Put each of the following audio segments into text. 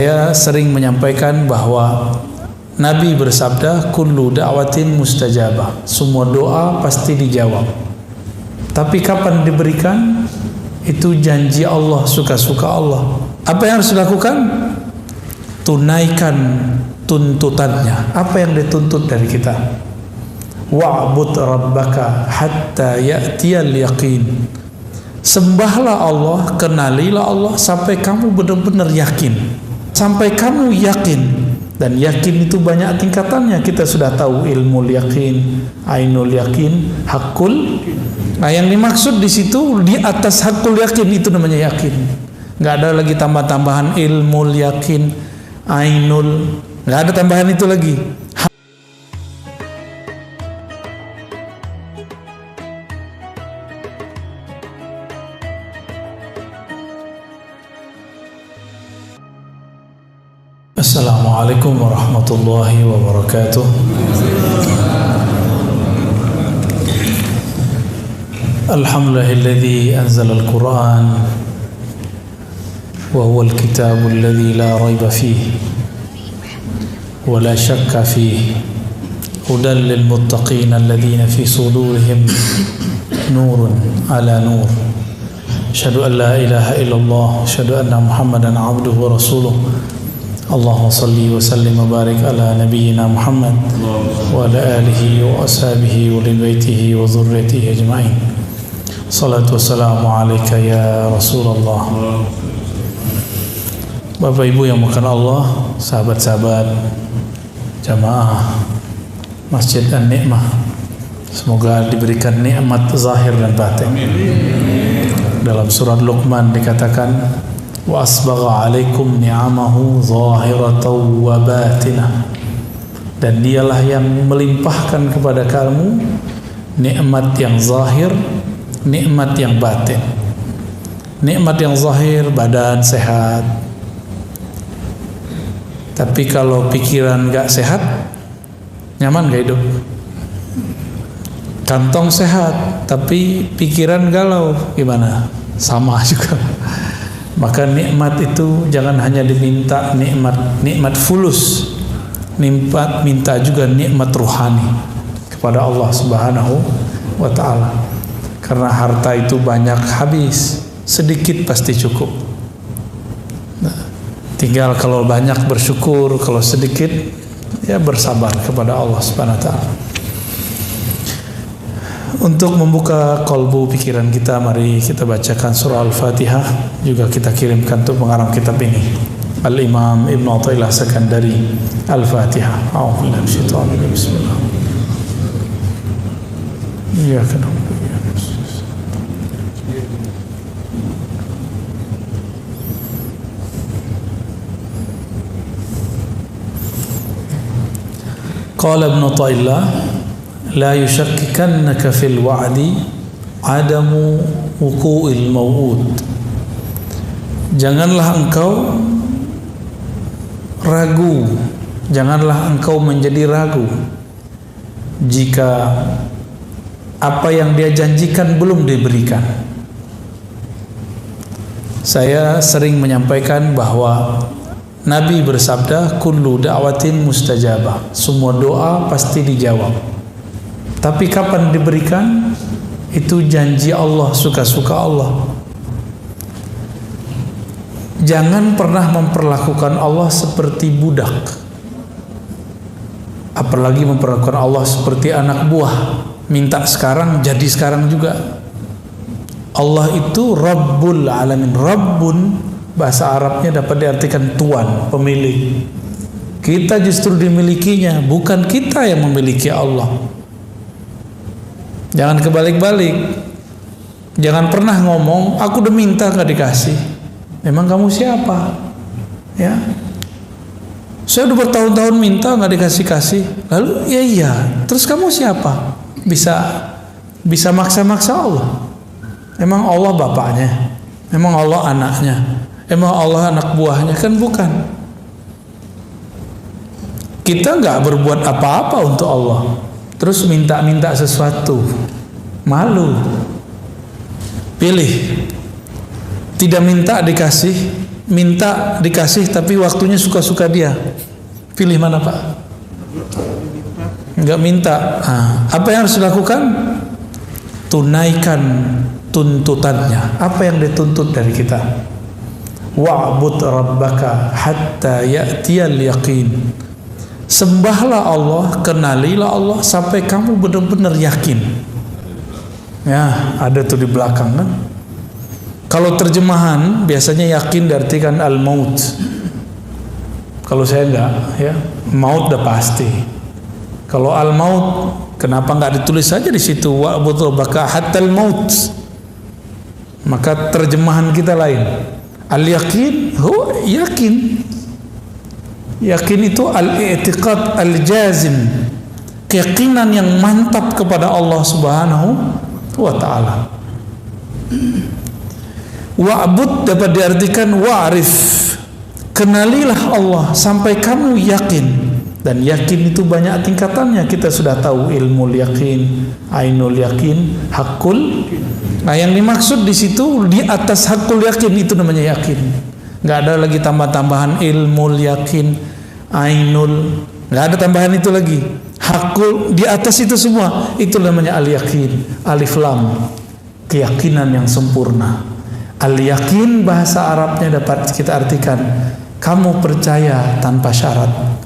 Saya sering menyampaikan bahwa Nabi bersabda, kullu da'watin mustajabah, semua doa pasti dijawab. Tapi kapan diberikan? Itu janji Allah, suka-suka Allah. Apa yang harus dilakukan? Tunaikan tuntutannya. Apa yang dituntut dari kita? Wa'bud rabbaka hatta ya'tiyal yaqin. Sembahlah Allah, kenalilah Allah sampai kamu benar-benar yakin. Sampai kamu yakin. Dan yakin itu banyak tingkatannya. Kita sudah tahu ilmu yakin, ainul yakin, hakul. Nah, yang dimaksud di situ di atas hakul yakin itu namanya yakin. Nggak ada lagi tambah-tambahan ilmu yakin, ainul. Nggak ada tambahan itu lagi. Assalamualaikum warahmatullahi wabarakatuh. Alhamdulillahilladzi anzala al-Qur'an wa huwa al-kitabu alladzi la rayba fihi wa la shakka fihi hudan lil muttaqin alladhina fi sudurihim nurun ala nur. Asyhadu an la ilaha illallah, asyhadu anna Muhammadan abduhu wa rasuluh. Allahumma salli wa sallim wa barik ala nabiyyina Muhammad wa ala alihi wa ashabihi wa li baitihi wa dhurriyyatihi ajma'in. Salatu wassalamu alayka ya Rasulullah. Bapak Ibu yang makan Allah, sahabat-sahabat jamaah Masjid An-Ni'mah, semoga diberikan nikmat zahir dan batin. Dalam surat Luqman dikatakan, wa asbagha alaikum ni'amahu zahiratan wa batinah, dan dialah yang melimpahkan kepada kamu nikmat yang zahir, nikmat yang batin. Nikmat yang zahir, badan sehat, tapi kalau pikiran gak sehat, nyaman gak hidup? Kantong sehat tapi pikiran galau, gimana? Sama juga. Maka nikmat itu jangan hanya diminta nikmat fulus, minta juga nikmat ruhani kepada Allah Subhanahu wa ta'ala. Karena harta itu banyak habis, sedikit pasti cukup. Nah, tinggal kalau banyak bersyukur, kalau sedikit ya bersabar kepada Allah Subhanahu wa ta'ala. Untuk membuka kolbu pikiran kita, mari kita bacakan surah Al-Fatihah. Juga kita kirimkan untuk pengarang kitab ini, Al-Imam Ibn Athaillah Sekandari. Al-Fatihah. A'udzubillahi minasyaitonir rajim. Bismillah. Iyyaka na'budu wa iyyaka nasta'in. Qala Ibn Athaillah, la yushakkikannaka fil wa'di adamu wuqu'il maw'ud. Janganlah engkau ragu, janganlah engkau menjadi ragu jika apa yang dia janjikan belum diberikan. Saya sering menyampaikan bahwa Nabi bersabda, kullu da'watin mustajabah, semua doa pasti dijawab. Tapi kapan diberikan? Itu janji Allah, suka-suka Allah. Jangan pernah memperlakukan Allah seperti budak, apalagi memperlakukan Allah seperti anak buah. Minta sekarang, jadi sekarang juga. Allah itu Rabbul Alamin. Rabbun, bahasa Arabnya dapat diartikan tuan, pemilik. Kita justru dimilikinya, bukan kita yang memiliki Allah. Jangan kebalik-balik. Jangan pernah ngomong, aku udah minta gak dikasih. Memang kamu siapa? Ya, saya udah bertahun-tahun minta gak dikasih-kasih. Lalu ya iya, terus kamu siapa? Bisa maksa-maksa Allah. Emang Allah bapaknya? Emang Allah anaknya? Emang Allah anak buahnya? Kan bukan. Kita gak berbuat apa-apa untuk Allah, terus minta-minta sesuatu, malu. Pilih, tidak minta dikasih, minta dikasih tapi waktunya suka-suka dia, pilih mana Pak? Enggak minta. Apa yang harus dilakukan? Tunaikan tuntutannya. Apa yang dituntut dari kita? Wa'bud rabbaka hatta ya'tiyal yaqin. Sembahlah Allah, kenalilah Allah sampai kamu benar-benar yakin. Ya, ada tuh di belakang kan. Kalau terjemahan biasanya yakin diartikan al-maut. Kalau saya enggak, ya, maut udah pasti. Kalau al-maut, kenapa enggak ditulis saja di situ wa'bud rabbaka hattal maut? Maka terjemahan kita lain. Al-yaqin, yakin. Yakin itu al-i'tiqad al-jazim, keyakinan yang mantap kepada Allah Subhanahu wa ta'ala. Wa'bud dapat diartikan wa'rif, kenalilah Allah sampai kamu yakin. Dan yakin itu banyak tingkatannya. Kita sudah tahu ilmu yakin, ainul yakin, hakul. Nah, yang dimaksud di situ di atas hakul yakin itu namanya yakin. Nggak ada lagi tambah-tambahan ilmu yakin, ainul, nggak ada tambahan itu lagi. Hakul di atas itu semua itu namanya al yakin, alif lam, keyakinan yang sempurna. Al yakin bahasa Arabnya dapat kita artikan kamu percaya tanpa syarat.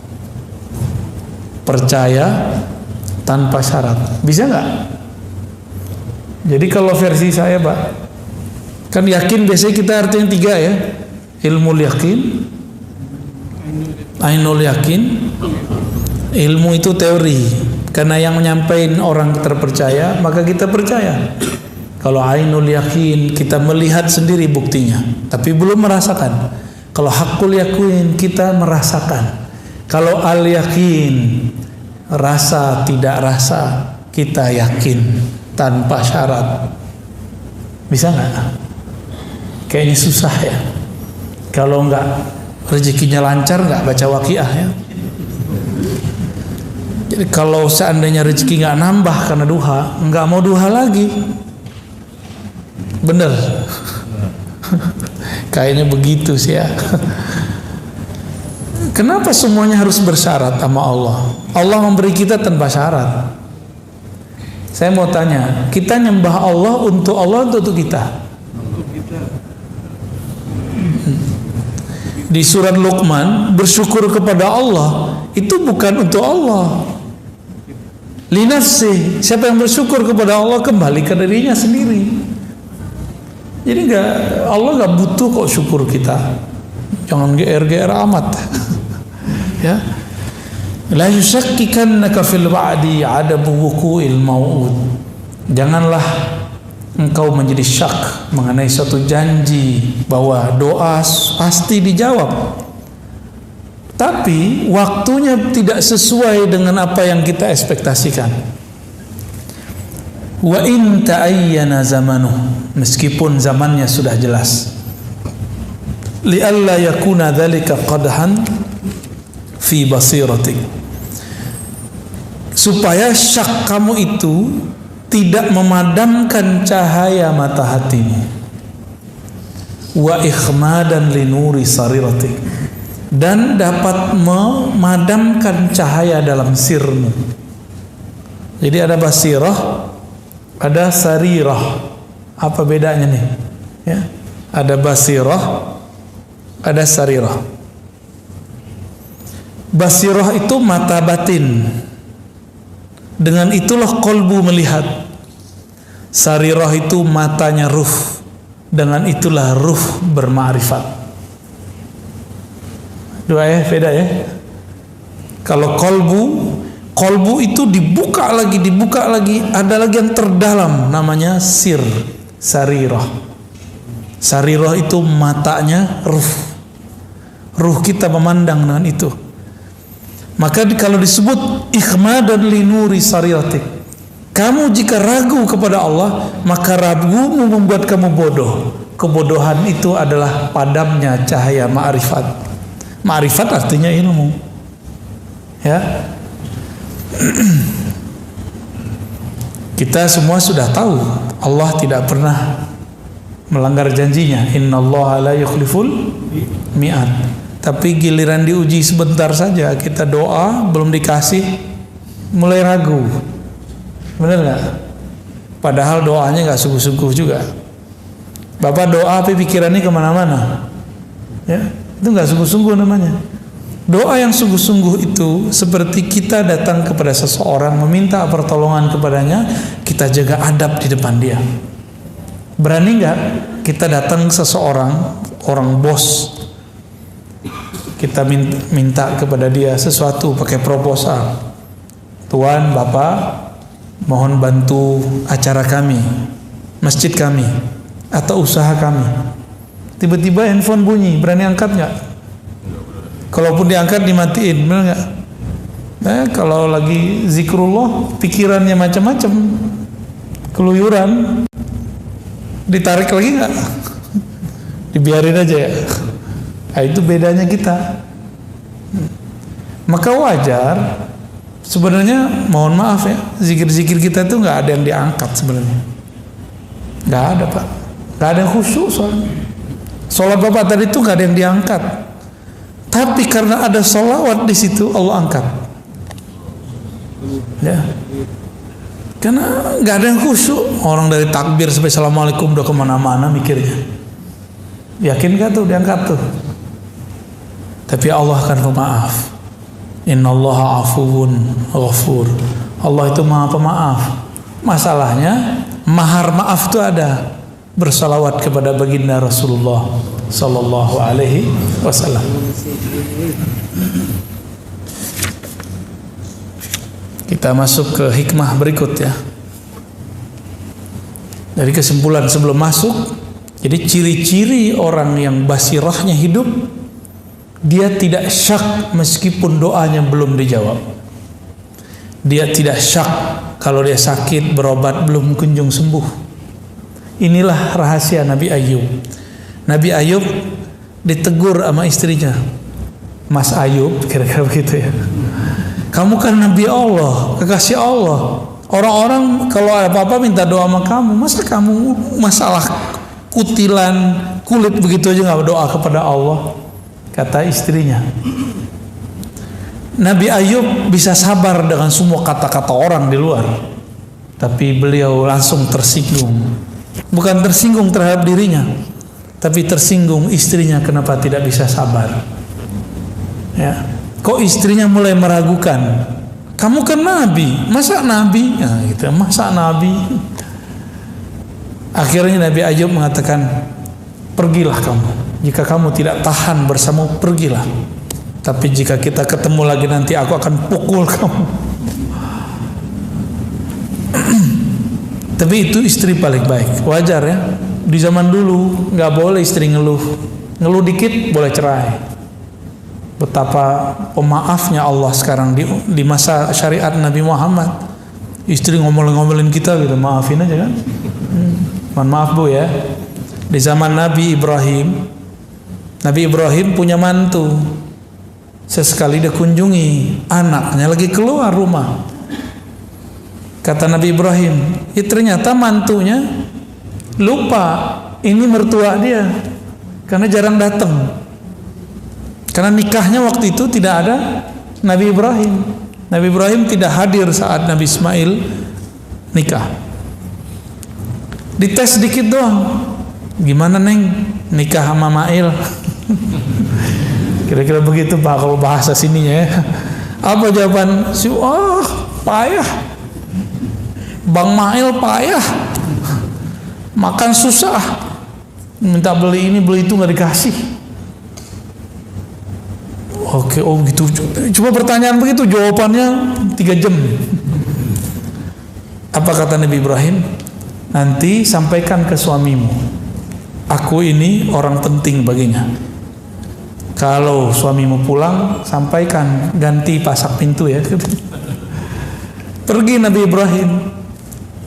Percaya tanpa syarat. Bisa nggak? Jadi kalau versi saya Pak, kan yakin biasanya kita artinya 3 ya. Ilmu yakin, ainul yakin. Ilmu itu teori, karena yang menyampaikan orang terpercaya, maka kita percaya. Kalau ainul yakin, kita melihat sendiri buktinya, tapi belum merasakan. Kalau hakul yakin, kita merasakan. Kalau al yakin, rasa tidak rasa, kita yakin tanpa syarat. Bisa nggak? Kayaknya susah ya. Kalau nggak rezekinya lancar, nggak baca waqiah ya. Jadi kalau seandainya rezeki nggak nambah karena duha, nggak mau duha lagi. Bener. Kayaknya begitu sih ya. Kenapa semuanya harus bersyarat sama Allah? Allah memberi kita tanpa syarat. Saya mau tanya, kita nyembah Allah untuk Allah atau untuk kita? Di surat Luqman, bersyukur kepada Allah itu bukan untuk Allah. Linafsi, siapa yang bersyukur kepada Allah kembali ke dirinya sendiri. Jadi Allah nggak butuh kok syukur kita. Jangan GR amat. Ya. La yushakkikannaka fil wa'di 'adabu wuqu'il mau'ud. Janganlah engkau menjadi syak mengenai suatu janji bahwa doa pasti dijawab. Tapi waktunya tidak sesuai dengan apa yang kita ekspektasikan. Wa in ta'ayyana zamanuh, meskipun zamannya sudah jelas. Li'alla yakuna dzalika qadhan fi basiratik, supaya syak kamu itu tidak memadamkan cahaya mata hatimu. Wa ikhmadan li nuri sariratik, dan dapat memadamkan cahaya dalam sirmu. Jadi ada basirah, ada sarirah. Apa bedanya nih? Ya, ada basirah, ada sarirah. Basirah itu mata batin, dengan itulah kolbu melihat. Sarirah itu matanya ruh, dengan itulah ruh berma'rifat. Dua ya, beda ya. Kalau kolbu itu dibuka lagi, ada lagi yang terdalam namanya sir, sarirah. Sarirah itu matanya ruh. Ruh kita memandang dengan itu. Maka kalau disebut ikhmadan li nuri sariratik, kamu jika ragu kepada Allah, maka ragumu membuat kamu bodoh. Kebodohan itu adalah padamnya cahaya ma'rifat. Ma'rifat artinya ilmu. Ya. Kita semua sudah tahu Allah tidak pernah melanggar janjinya. Innallaha la yukhliful mi'ad. Tapi giliran diuji sebentar saja, kita doa belum dikasih, mulai ragu. Benar nggak? Padahal doanya nggak sungguh-sungguh juga. Bapak doa tapi pikirannya kemana-mana, ya itu nggak sungguh-sungguh namanya. Doa yang sungguh-sungguh itu seperti kita datang kepada seseorang meminta pertolongan kepadanya, kita jaga adab di depan dia. Berani nggak kita datang seseorang, orang bos, kita minta kepada dia sesuatu pakai proposal. Tuan, Bapak, mohon bantu acara kami, masjid kami, atau usaha kami. Tiba-tiba handphone bunyi, berani angkat nggak? Kalaupun diangkat dimatiin, benar nggak? Kalau lagi zikrullah, pikirannya macam-macam, keluyuran, ditarik lagi nggak? Dibiarin aja ya. Nah, itu bedanya kita. Maka wajar, sebenarnya mohon maaf ya, zikir-zikir kita itu nggak ada yang diangkat sebenarnya. Nggak ada Pak, nggak ada yang khusyuk soalnya. Sholat Bapak tadi itu nggak ada yang diangkat. Tapi karena ada sholawat di situ, Allah angkat. Ya, karena nggak ada yang khusyuk. Orang dari takbir sampai assalamualaikum udah kemana-mana mikirnya. Yakin gak tuh diangkat tuh? Tapi Allah akan pemaaf. Innallaha afuwun ghafur. Allah itu maha pemaaf. Masalahnya mahar maaf itu ada. Bersalawat kepada baginda Rasulullah sallallahu alaihi wasallam. Kita masuk ke hikmah berikut ya. Dari kesimpulan sebelum masuk, jadi ciri-ciri orang yang basirahnya hidup, dia tidak syak meskipun doanya belum dijawab. Dia tidak syak kalau dia sakit berobat belum kunjung sembuh. Inilah rahasia Nabi Ayub. Nabi Ayub ditegur sama istrinya, Mas Ayub, kira-kira begitu ya. Kamu kan Nabi Allah, kekasih Allah. Orang-orang kalau apa-apa minta doa sama kamu, masa kamu masalah kutilan kulit begitu aja nggak berdoa kepada Allah? Kata istrinya. Nabi Ayub bisa sabar dengan semua kata-kata orang di luar, tapi beliau langsung tersinggung. Bukan tersinggung terhadap dirinya, tapi tersinggung istrinya kenapa tidak bisa sabar. Ya, kok istrinya mulai meragukan? Kamu kan nabi, masa nabi? Nah, gitu, masa nabi? Akhirnya Nabi Ayub mengatakan, pergilah kamu. Jika kamu tidak tahan bersama, pergilah. Tapi jika kita ketemu lagi nanti aku akan pukul kamu. Tapi itu istri paling baik. Wajar ya. Di zaman dulu nggak boleh istri ngeluh. Ngeluh dikit boleh cerai. Betapa pemaafnya Allah sekarang di masa syariat Nabi Muhammad. Istri ngomel-ngomelin kita gitu, maafin aja kan. Mohon maaf Bu ya. Di zaman Nabi Ibrahim punya mantu. Sesekali dia kunjungi anaknya lagi keluar rumah. Kata Nabi Ibrahim, ternyata mantunya lupa ini mertua dia karena jarang datang. Karena nikahnya waktu itu tidak ada Nabi Ibrahim. Nabi Ibrahim tidak hadir saat Nabi Ismail nikah. Dites sedikit doang. Gimana Neng nikah sama Mail? Kira-kira begitu Pak kalau bahasa sininya ya. Apa jawaban? Payah. Bang Mail payah, makan susah, minta beli ini beli itu nggak dikasih. Oke, oh gitu. Cuma pertanyaan begitu, jawabannya 3 jam. Apa kata Nabi Ibrahim? Nanti sampaikan ke suamimu, aku ini orang penting baginya. Kalau suamimu pulang, sampaikan ganti pasak pintu ya. Pergi Nabi Ibrahim.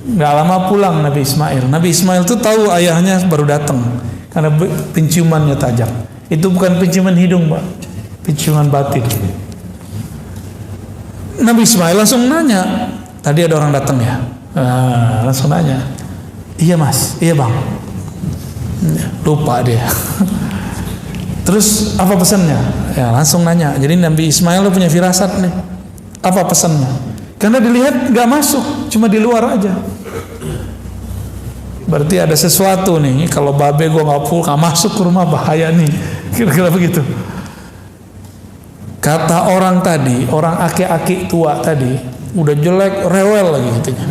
Gak lama pulang Nabi Ismail. Nabi Ismail itu tahu ayahnya baru datang karena penciumannya tajam. Itu bukan penciuman hidung Pak, penciuman batin. Nabi Ismail langsung nanya, tadi ada orang datang ya? Langsung nanya, iya Mas, iya Bang. Lupa dia. Terus apa pesannya? Ya langsung nanya. Jadi Nabi Ismail punya firasat nih. Apa pesannya? Karena dilihat nggak masuk, cuma di luar aja. Berarti ada sesuatu nih. Kalau babe gue nggak masuk ke rumah, bahaya nih. Kira-kira begitu. Kata orang tadi, orang aki-aki tua tadi, udah jelek, rewel lagi katanya.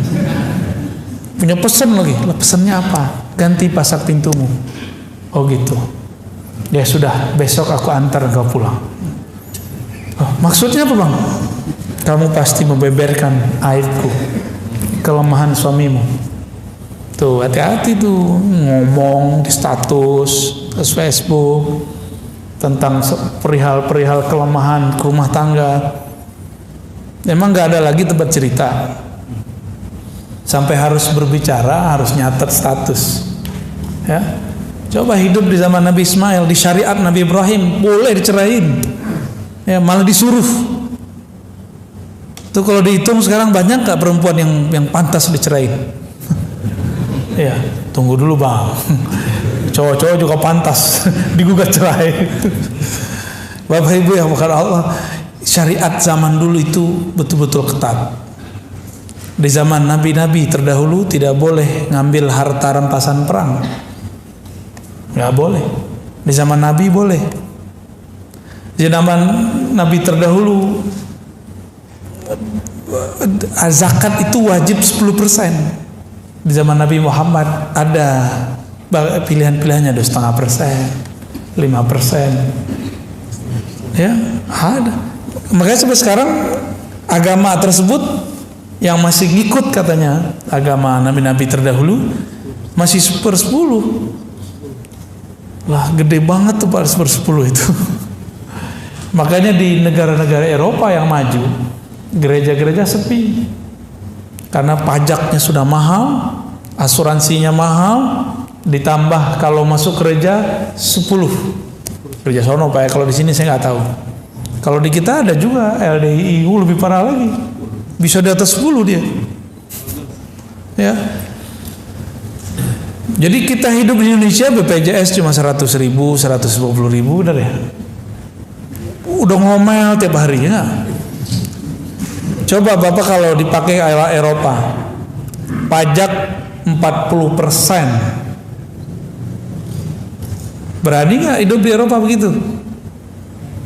Punya pesan lagi. Lah pesannya apa? Ganti pasak pintumu. Oh gitu. Ya sudah, besok aku antar kau pulang. Oh, maksudnya apa bang? Kamu pasti membeberkan aibku, kelemahan suamimu. Tuh hati-hati tuh ngomong di status Facebook tentang perihal-perihal kelemahan rumah tangga. Memang nggak ada lagi tempat cerita. Sampai harus berbicara, harus nyatet status. Ya, coba hidup di zaman Nabi Ismail, di syariat Nabi Ibrahim boleh dicerahin. Ya, malah disuruh. Tuh kalau dihitung sekarang banyak nggak perempuan yang pantas dicerahin? Ya, tunggu dulu bang. Cowok-cowok juga pantas digugat cerai. Bapak Ibu yang bukan Allah, syariat zaman dulu itu betul-betul ketat. Di zaman nabi-nabi terdahulu tidak boleh ngambil harta rampasan perang. Nggak boleh. Di zaman Nabi boleh. Di zaman Nabi terdahulu zakat itu wajib 10%. Di zaman Nabi Muhammad ada pilihan-pilihannya 2,5%, 5%. Ya, ada. Makanya sampai sekarang agama tersebut yang masih ngikut katanya agama nabi-nabi terdahulu masih 1/10. Lah gede banget tuh 1/10 itu. Makanya di negara-negara Eropa yang maju, gereja-gereja sepi. Karena pajaknya sudah mahal, asuransinya mahal, ditambah kalau masuk gereja 10. Gereja sono Pak ya, kalau di sini saya nggak tahu. Kalau di kita ada juga LDIU lebih parah lagi. Bisa di atas 10 dia. Ya. Jadi kita hidup di Indonesia BPJS cuma 100.000, 150.000 udah ya. Udah ngomel tiap hari ya. Coba Bapak kalau dipakai Eropa, pajak 40%. Berani nggak hidup di Eropa begitu?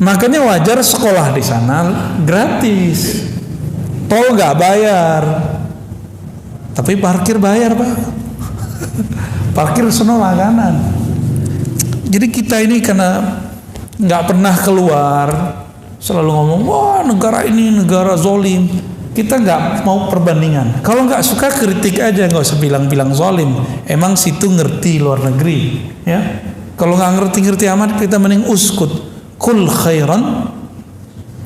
Makanya wajar sekolah di sana gratis, tol nggak bayar, tapi parkir bayar Pak. Parkir sono langganan. Jadi kita ini karena nggak pernah keluar, selalu ngomong wah negara ini negara zolim. Kita nggak mau perbandingan. Kalau nggak suka kritik aja, nggak usah bilang-bilang zolim. Emang situ ngerti luar negeri, ya. Kalau nggak ngerti amat, kita mending uskut, kul khairan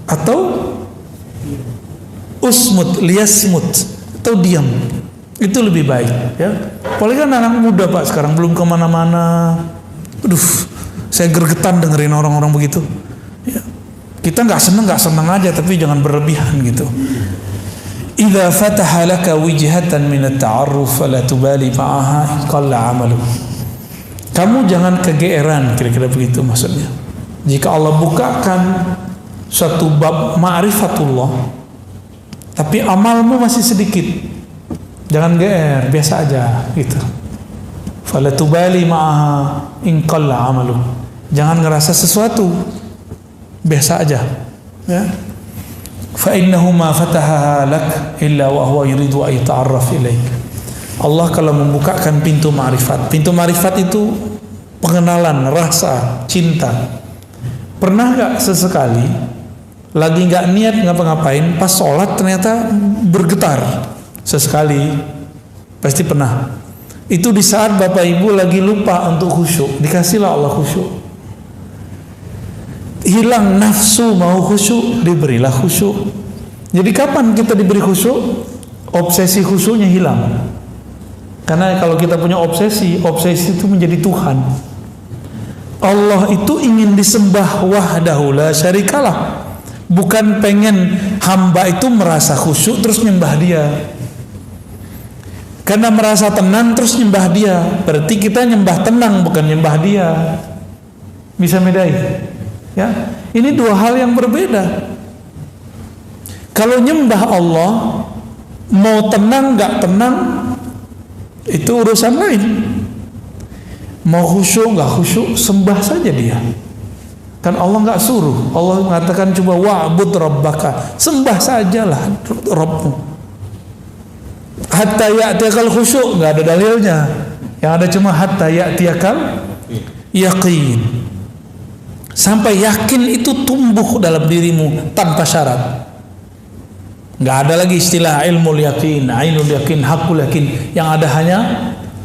atau usmut, liasmut atau diam. Itu lebih baik, ya. Apalagi kan anak muda Pak sekarang belum kemana-mana. Aduh, saya gergetan dengerin orang-orang begitu. Ya. Kita nggak seneng aja, tapi jangan berlebihan gitu. Idza fataha laka wijhatan min at-ta'arruf fala tubali ma'aha qalla 'amalu. Kamu jangan kegeeran, kira-kira begitu maksudnya. Jika Allah bukakan suatu bab ma'rifatullah, tapi amalmu masih sedikit, jangan geer, biasa aja gitu. Fala tubali ma'aha in qalla 'amalu. Jangan ngerasa sesuatu, biasa aja, ya. Fa innahu ma fataha lak illa wa huwa yuridu an yata'arraf ilaik. Allah kalau membukakan pintu ma'rifat. Pintu ma'rifat itu pengenalan, rasa, cinta. Pernah gak sesekali lagi gak niat ngapa-ngapain, pas sholat ternyata bergetar sesekali? Pasti pernah. Itu di saat Bapak Ibu lagi lupa untuk khusyuk, dikasihlah Allah khusyuk. Hilang nafsu mau khusyuk, diberilah khusyuk. Jadi kapan kita diberi khusyuk? Obsesi khusyuknya hilang. Karena kalau kita punya obsesi itu menjadi Tuhan. Allah itu ingin disembah wahdahu la syarikalah. Bukan pengen hamba itu merasa khusyuk terus nyembah dia. Karena merasa tenang terus nyembah dia, berarti kita nyembah tenang bukan nyembah dia. Bisa bedain? Ya, ini dua hal yang berbeda. Kalau nyembah Allah, mau tenang nggak tenang, itu urusan lain. Mau khusyuk nggak khusyuk, sembah saja dia. Kan Allah nggak suruh. Allah mengatakan coba wa'bud rabbaka, sembah sajalah Rabbmu. Hatta ya'tiyakal khusyuk, nggak ada dalilnya. Yang ada cuma hatta ya'tiyakal yaqin. Sampai yakin itu tumbuh dalam dirimu tanpa syarat. Nggak ada lagi istilah ilmu yakin, ainul yakin, hakul yakin. Yang ada hanya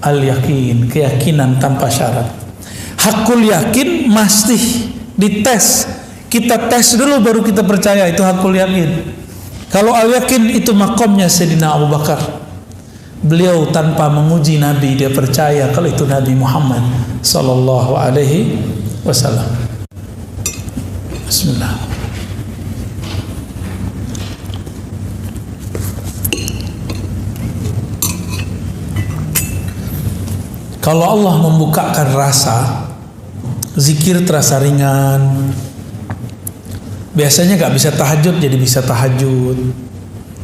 al yakin, keyakinan tanpa syarat. Hakul yakin mesti dites. Kita tes dulu baru kita percaya itu hakul yakin. Kalau al yakin itu makomnya Sayyidina Abu Bakar. Beliau tanpa menguji Nabi, dia percaya kalau itu Nabi Muhammad sallallahu alaihi wasallam. Bismillah. Kalau Allah membukakan rasa, zikir terasa ringan. Biasanya gak bisa tahajud jadi bisa tahajud.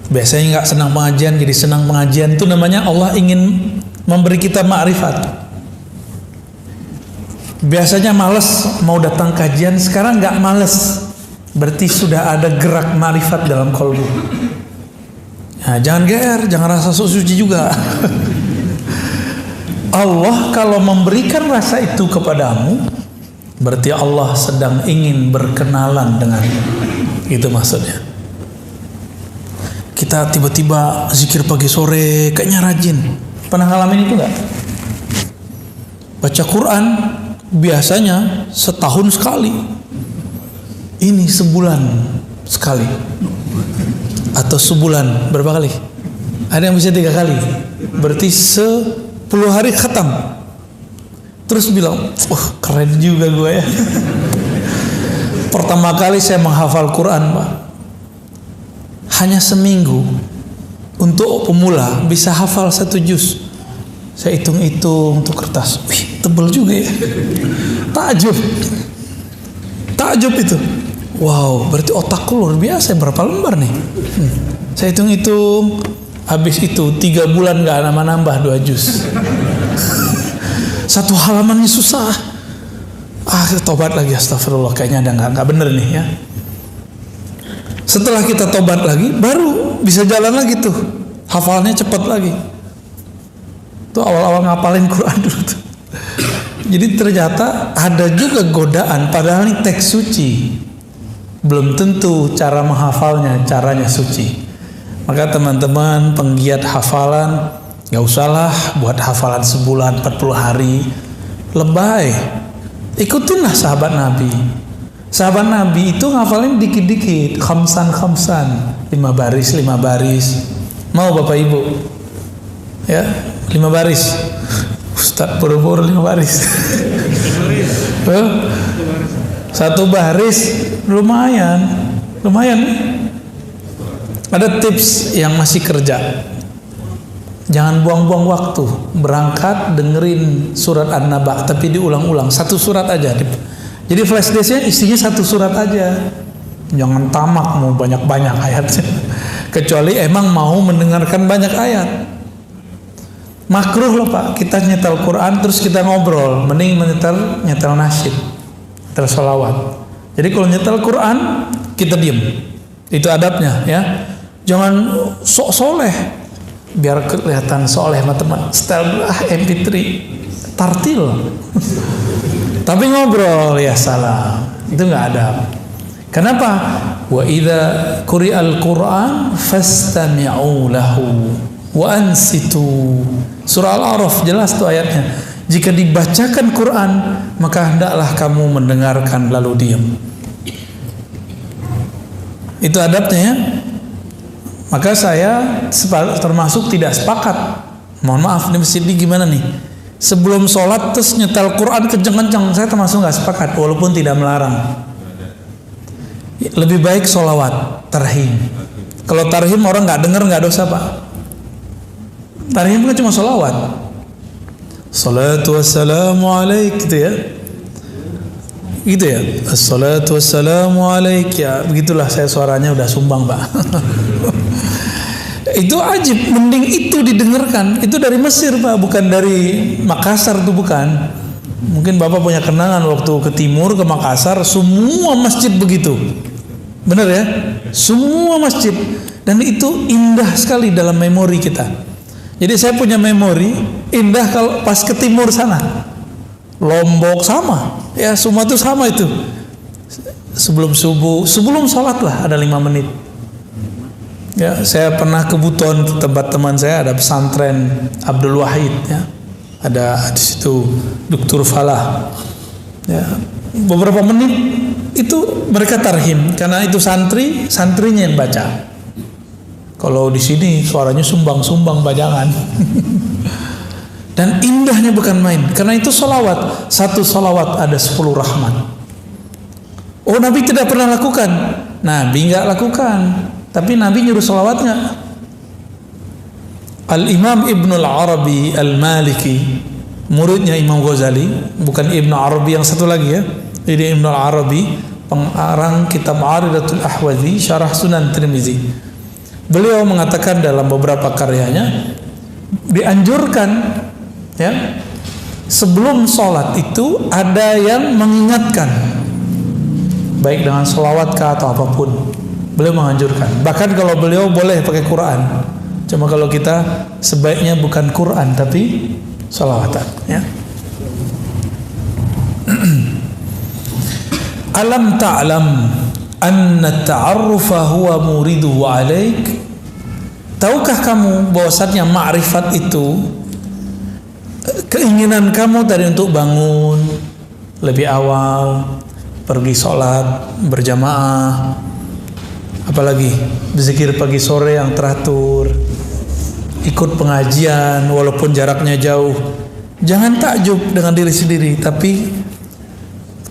Biasanya gak senang pengajian jadi senang pengajian. Itu namanya Allah ingin memberi kita ma'rifat. Biasanya males mau datang kajian, sekarang gak males. Berarti sudah ada gerak ma'rifat dalam kolbu. Nah, jangan GR, jangan rasa sok suci juga. Allah kalau memberikan rasa itu kepadamu, berarti Allah sedang ingin berkenalan denganmu. Itu maksudnya. Kita tiba-tiba zikir pagi sore kayaknya rajin. Pernah ngalamin itu enggak? Baca Quran biasanya setahun sekali. Ini sebulan sekali. Atau sebulan berapa kali? Ada yang bisa 3 kali. Berarti 10 hari khatam. Terus bilang, keren juga gue ya. Pertama kali saya menghafal Quran, Pak, hanya seminggu. Untuk pemula bisa hafal 1 juz. Saya hitung-hitung untuk kertas. Wih, tebel juga ya. Takjub itu. Wow, berarti otakku luar biasa. Berapa lembar nih? Saya hitung-hitung. Habis itu 3 bulan gak nambah 2 juz. 1 halamannya susah. Tobat lagi, astagfirullah, kayaknya ada nggak bener nih ya. Setelah kita tobat lagi, baru bisa jalan lagi tuh, hafalnya cepat lagi. Tuh awal-awal ngapalin Quran dulu tuh. Jadi ternyata ada juga godaan, padahal ini teks suci, belum tentu cara menghafalnya caranya suci. Maka teman-teman penggiat hafalan, gak usahlah buat hafalan sebulan 40 hari, lebay. Ikutinlah sahabat Nabi. Sahabat Nabi itu ngafalin dikit-dikit, khamsan, 5 baris. Mau Bapak Ibu? Ya, 5 baris. Ustaz buru-buru 5 baris. 1 baris lumayan. Ada tips yang masih kerja. Jangan buang-buang waktu. Berangkat dengerin surat An-Naba, tapi diulang-ulang 1 surat aja. Jadi flash disknya isinya 1 surat aja. Jangan tamak mau banyak-banyak ayatnya. Kecuali emang mau mendengarkan banyak ayat. Makruh loh Pak, kita nyetel Quran terus kita ngobrol. Mending nyetel nasyid, nyetel sholawat. Jadi kalau nyetel Quran kita diem. Itu adabnya ya. Jangan sok soleh biar kelihatan soleh teman-teman. Setel MP3 tartil. Tapi ngobrol ya salam. Itu nggak ada. Kenapa? Wa idza quri'al Qur'an fastami'u lahu wa ansitu. Surah Al-A'raf jelas tuh ayatnya. Jika dibacakan Quran, maka hendaklah kamu mendengarkan lalu diam. Itu adabnya ya. Maka saya termasuk tidak sepakat. Mohon maaf, di masjid ini gimana nih? Sebelum sholat terus nyetel Quran kenceng-kenceng, saya termasuk nggak sepakat, walaupun tidak melarang. Lebih baik sholawat, tarhim. Kalau tarhim orang nggak dengar nggak dosa Pak. Tarhim bukan cuma sholawat. Salatu wassalamu alaik gitu ya. Gitu ya. Assalatu wassalamu alaik ya. Begitulah saya suaranya udah sumbang, Pak. Itu ajib, mending itu didengarkan. Itu dari Mesir, Pak, bukan dari Makassar tuh, bukan. Mungkin Bapak punya kenangan waktu ke timur, ke Makassar, semua masjid begitu. Benar ya? Semua masjid. Dan itu indah sekali dalam memori kita. Jadi saya punya memori indah kalau pas ke timur sana. Lombok sama. Ya, semua itu sama itu. Sebelum subuh, sebelum sholat lah ada 5 menit. Ya, saya pernah ke Buton, tempat teman saya ada pesantren Abdul Wahid ya. Ada di situ Dr. Falah. Ya, beberapa menit itu mereka tarhim karena itu santrinya yang baca. Kalau di sini suaranya sumbang-sumbang bajangan. Dan indahnya bukan main. Karena itu sholawat. Satu sholawat ada 10 rahmat. Oh, Nabi tidak pernah lakukan. Nabi nggak lakukan. Tapi Nabi nyuruh sholawat nggak? Al-Imam Ibnul Arabi Al-Maliki, muridnya Imam Ghazali, bukan Ibnu Arabi yang satu lagi ya. Jadi Ibnul Arabi, pengarang kitab Aridatul Ahwazi, Syarah Sunan Tirmizi. Beliau mengatakan dalam beberapa karyanya, dianjurkan ya, sebelum sholat itu ada yang mengingatkan, baik dengan sholawat kah atau apapun. Beliau menganjurkan. Bahkan kalau beliau boleh pakai Quran. Cuma kalau kita sebaiknya bukan Quran tapi sholawatan ya. Alam ta'lam anna ta'arrufa huwa muriduhu alaik. Tahukah kamu bahwasanya ma'rifat itu keinginan kamu tadi untuk bangun lebih awal, pergi sholat berjamaah, apalagi berzikir pagi sore yang teratur, ikut pengajian walaupun jaraknya jauh. Jangan takjub dengan diri sendiri, tapi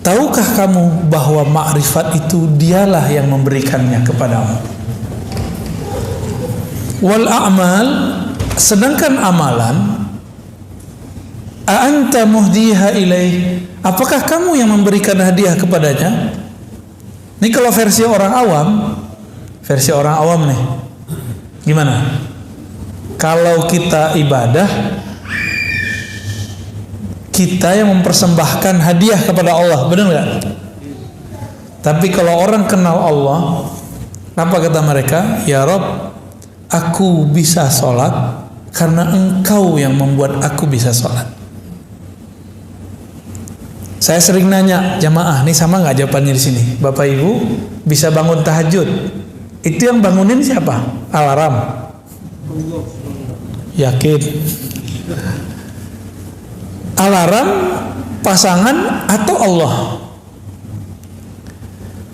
tahukah kamu bahwa makrifat itu dialah yang memberikannya kepadamu. Wal a'mal, sedangkan amalan, a'anta muhdiha ilaih, apakah kamu yang memberikan hadiah kepadanya? Ini kalau versi orang awam nih, gimana? Kalau kita ibadah, kita yang mempersembahkan hadiah kepada Allah, benar nggak? Tapi kalau orang kenal Allah, apa kata mereka? Ya Rob, aku bisa sholat karena Engkau yang membuat aku bisa sholat. Saya sering nanya jamaah, nih sama nggak jawabannya di sini? Bapak Ibu bisa bangun tahajud, itu yang bangunin siapa? Alarm? Yakin? Alarm, pasangan, atau Allah?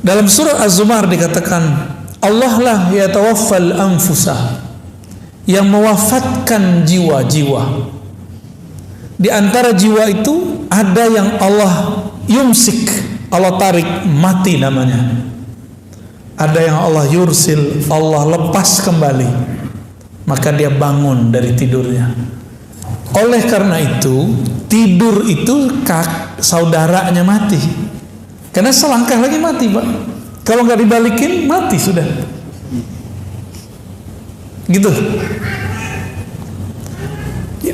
Dalam surah Az-Zumar dikatakan, Allah lah yatawaffal anfusa, yang mewafatkan jiwa-jiwa. Di antara jiwa itu ada yang Allah yumsik, Allah tarik, mati namanya. Ada yang Allah yursil, Allah lepas kembali, maka dia bangun dari tidurnya. Oleh karena itu, tidur itu saudaranya mati. Karena selangkah lagi mati, Pak. Kalau nggak dibalikin, mati sudah. Gitu.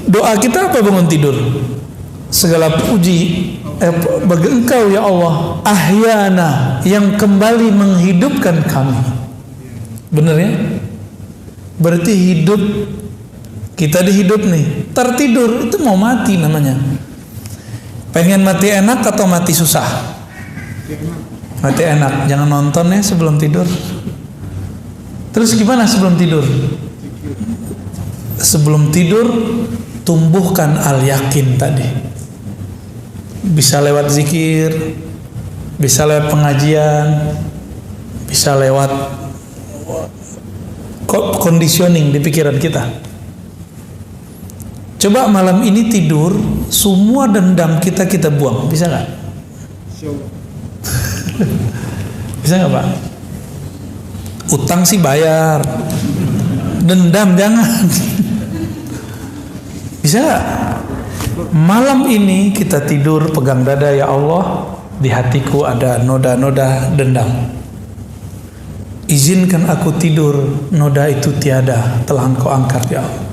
Doa kita apa bangun tidur? Segala puji bagi Engkau ya Allah, ahyana, yang kembali menghidupkan kami. Benar ya? Berarti hidup, kita dihidup nih, tertidur itu mau mati namanya. Pengen mati enak atau mati susah? Mati enak, jangan nonton ya sebelum tidur. Terus gimana sebelum tidur? Sebelum tidur tumbuhkan al-yakin tadi. Bisa lewat zikir, bisa lewat pengajian, bisa lewat conditioning di pikiran kita. Coba malam ini tidur, semua dendam kita buang, bisa nggak? Bisa nggak, Pak? Utang sih bayar, dendam jangan. Bisa gak? Malam ini kita tidur pegang dada, ya Allah, di hatiku ada noda-noda dendam. Izinkan aku tidur, noda itu tiada, telah Engkau angkat, ya Allah.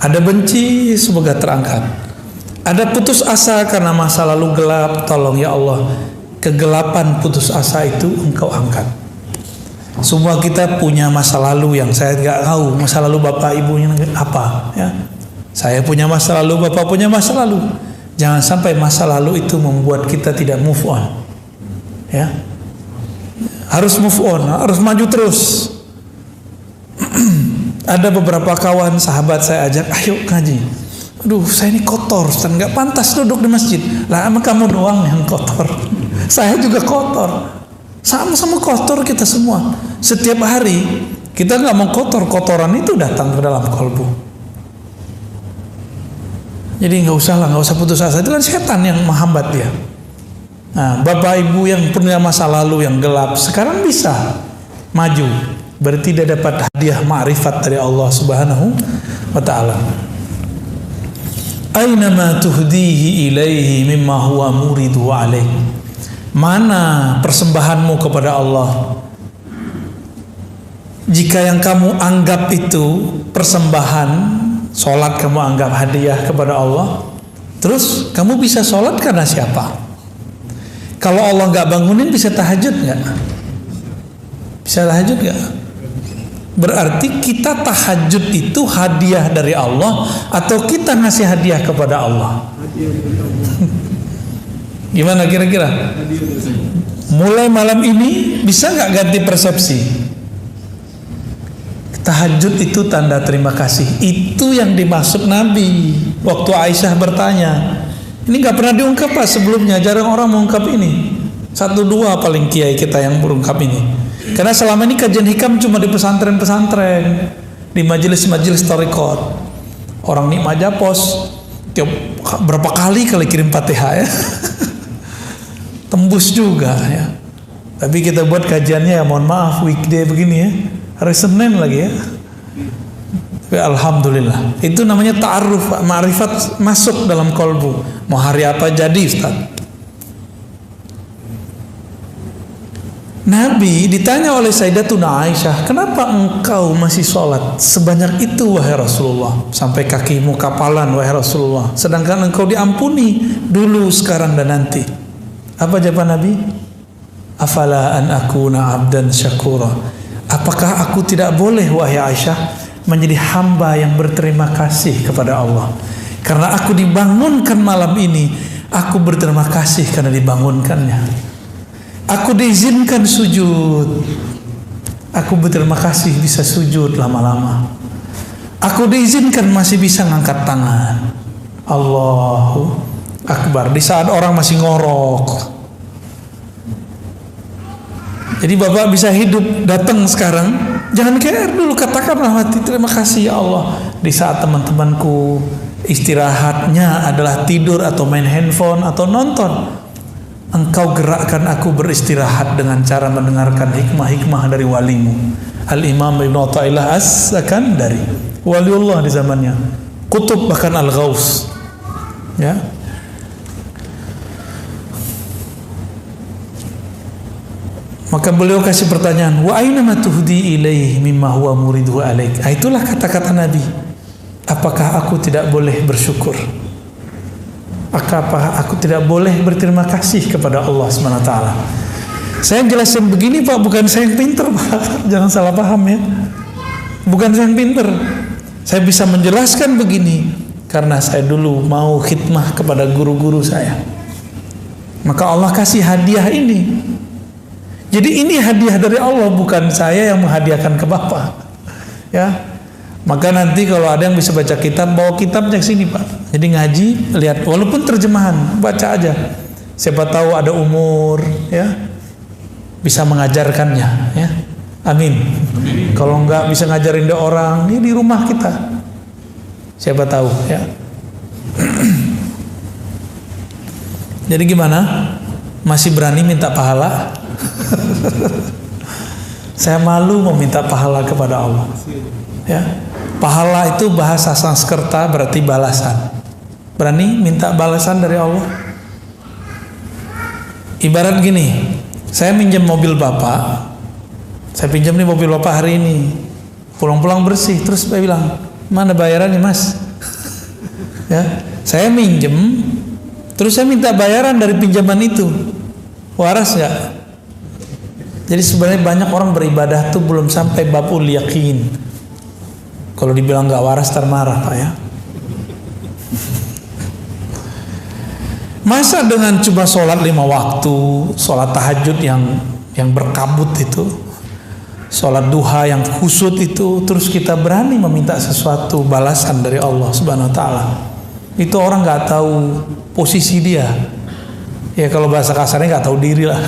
Ada benci, semoga terangkat. Ada putus asa karena masa lalu gelap, tolong ya Allah, kegelapan putus asa itu Engkau angkat. Semua kita punya masa lalu yang saya nggak tahu masa lalu bapak ibunya apa, ya. Saya punya masa lalu, bapak punya masa lalu. Jangan sampai masa lalu itu membuat kita tidak move on, ya. Harus move on, harus maju terus. Ada beberapa kawan sahabat saya ajak, ayo ngaji. Aduh, saya ini kotor, Ustaz, nggak pantas duduk di masjid. Lah, emang kamu doang yang kotor. Saya juga kotor. Sama-sama kotor kita semua. Setiap hari kita nggak mau kotor, kotoran itu datang ke dalam kalbu. Jadi nggak usah putus asa. Itu kan setan yang menghambat dia. Nah, bapak ibu yang punya masa lalu yang gelap sekarang bisa maju, berarti dia dapat hadiah ma'rifat dari Allah Subhanahu wa ta'ala. Aina ma tuhdihi ilaihi mimma huwa muridu alaih. Mana persembahanmu kepada Allah? Jika yang kamu anggap itu persembahan, sholat kamu anggap hadiah kepada Allah, terus kamu bisa sholat karena siapa? Kalau Allah nggak bangunin, bisa tahajud nggak? Bisa tahajud nggak? Berarti kita tahajud itu hadiah dari Allah atau kita ngasih hadiah kepada Allah? Gimana kira-kira? Mulai malam ini bisa nggak ganti persepsi? Tahajud itu tanda terima kasih. Itu yang dimaksud Nabi waktu Aisyah bertanya. Ini nggak pernah diungkap Pak sebelumnya, jarang orang mengungkap ini. 1-2 paling kiai kita yang berungkap ini. Karena selama ini kajian hikam cuma di pesantren-pesantren, di majelis-majelis thariqat. Orang nikmat japos tiap berapa kali kirim Fatihah, ya. Tembus juga, ya. Tapi kita buat kajiannya, ya mohon maaf, weekday begini, ya. Hari Senin lagi, ya. Tapi alhamdulillah, itu namanya ta'aruf, ma'rifat masuk dalam kolbu. Mau hari apa jadi, Ustaz? Nabi ditanya oleh Sayyidatuna Aisyah, kenapa engkau masih sholat sebanyak itu wahai Rasulullah, sampai kakimu kapalan wahai Rasulullah, sedangkan engkau diampuni dulu, sekarang dan nanti? Apa jawaban Nabi? Afala an akuna abdan syakura. Apakah aku tidak boleh wahai Aisyah menjadi hamba yang berterima kasih kepada Allah? Karena aku dibangunkan malam ini, aku berterima kasih karena dibangunkannya. Aku diizinkan sujud, aku berterima kasih bisa sujud lama-lama. Aku diizinkan masih bisa ngangkat tangan. Allahu Akbar di saat orang masih ngorok. Jadi Bapak bisa hidup, datang sekarang, jangan care dulu, katakanlah hati terima kasih ya Allah. Di saat teman-temanku istirahatnya adalah tidur atau main handphone atau nonton, Engkau gerakkan aku beristirahat dengan cara mendengarkan hikmah-hikmah dari walimu. Al-Imam Ibn Athaillah As-Sakandari, waliullah di zamannya, kutub bahkan Al-Ghaus, ya. Maka beliau kasih pertanyaan, wa aina ma tuhdi ilaihi mimma huwa muridu alaik. Itulah kata-kata Nabi. Apakah aku tidak boleh bersyukur? Apakah aku tidak boleh berterima kasih kepada Allah SWT? Saya jelasin begini Pak, bukan saya yang pinter Pak. Jangan salah paham, ya. Bukan saya yang pinter. Saya bisa menjelaskan begini karena saya dulu mau khidmah kepada guru-guru saya. Maka Allah kasih hadiah ini. Jadi ini hadiah dari Allah, bukan saya yang menghadiahkan ke Bapak, ya. Maka nanti kalau ada yang bisa baca kitab, bawa kitabnya ke sini Pak. Jadi ngaji, lihat, walaupun terjemahan, baca aja. Siapa tahu ada umur, ya, bisa mengajarkannya, ya. Amin. Kalau enggak bisa ngajarin dia orang, ini di rumah kita. Siapa tahu, ya. Jadi gimana? Masih berani minta pahala? Saya malu meminta pahala kepada Allah, ya. Pahala itu bahasa Sanskerta berarti balasan. Berani minta balasan dari Allah? Ibarat gini, saya minjem mobil Bapak, saya pinjam nih mobil Bapak hari ini, pulang-pulang bersih, terus saya bilang, mana bayarannya Mas? Ya, saya minjem, terus saya minta bayaran dari pinjaman itu, waras nggak? Jadi sebenarnya banyak orang beribadah tuh belum sampai babul yakin. Kalau dibilang nggak waras termarah Pak ya. Masa dengan cuma sholat 5 waktu, sholat tahajud yang berkabut itu, sholat duha yang khusyuk itu, terus kita berani meminta sesuatu balasan dari Allah Subhanahu Wa Taala? Itu orang nggak tahu posisi dia. Ya kalau bahasa kasarnya nggak tahu diri lah.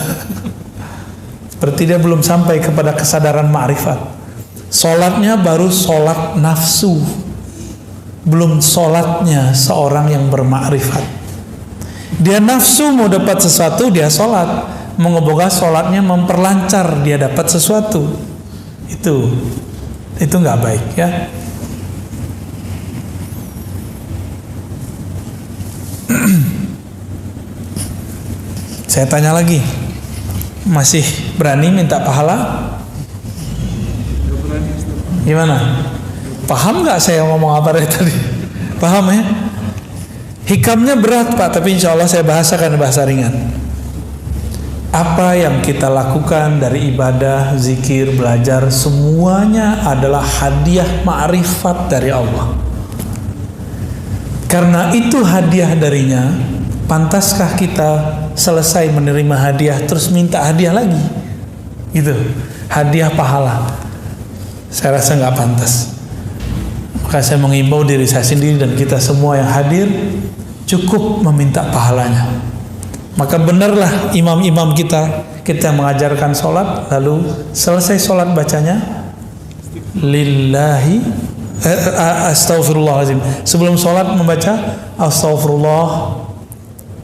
Seperti dia belum sampai kepada kesadaran ma'rifat. Sholatnya baru sholat nafsu, belum sholatnya seorang yang bermakrifat. Dia nafsu mau dapat sesuatu, dia sholat. Moga-moga sholatnya memperlancar dia dapat sesuatu. Itu nggak baik ya. Saya tanya lagi, masih berani minta pahala? Gimana? Paham nggak saya ngomong apa dari tadi? Paham ya? Hikamnya berat Pak, tapi insya Allah saya bahasakan bahasa ringan. Apa yang kita lakukan dari ibadah, zikir, belajar, semuanya adalah hadiah ma'rifat dari Allah. Karena itu hadiah darinya, pantaskah kita selesai menerima hadiah terus minta hadiah lagi? Gitu, hadiah pahala. Saya rasa nggak pantas. Maka saya mengimbau diri saya sendiri dan kita semua yang hadir cukup meminta pahalanya. Maka benarlah imam-imam kita yang mengajarkan sholat, lalu selesai sholat bacanya lillahi astaghfirullahaladzim. Sebelum sholat membaca astaghfirullah,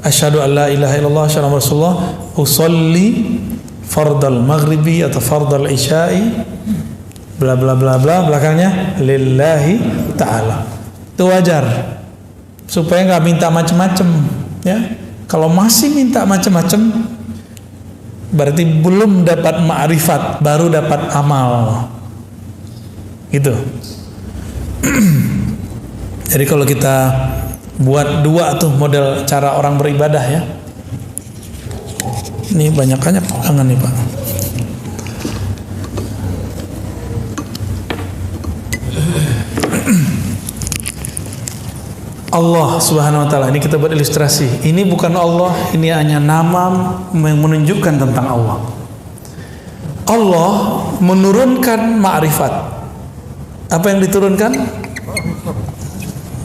asyhadu an la ilaha illallah, asyhadu anna rasulullah, usolli fardal maghribi atau fardal isya'i, bla bla bla bla, belakangnya lillahi ta'ala. Itu wajar supaya nggak minta macem-macem ya. Kalau masih minta macem-macem berarti belum dapat ma'rifat, baru dapat amal gitu. Jadi kalau kita buat dua tuh model cara orang beribadah ya. Ini banyakannya pegangan nih Pak. Allah Subhanahu Wa Taala, ini kita buat ilustrasi. Ini bukan Allah, ini hanya nama yang menunjukkan tentang Allah. Allah menurunkan ma'rifat. Apa yang diturunkan?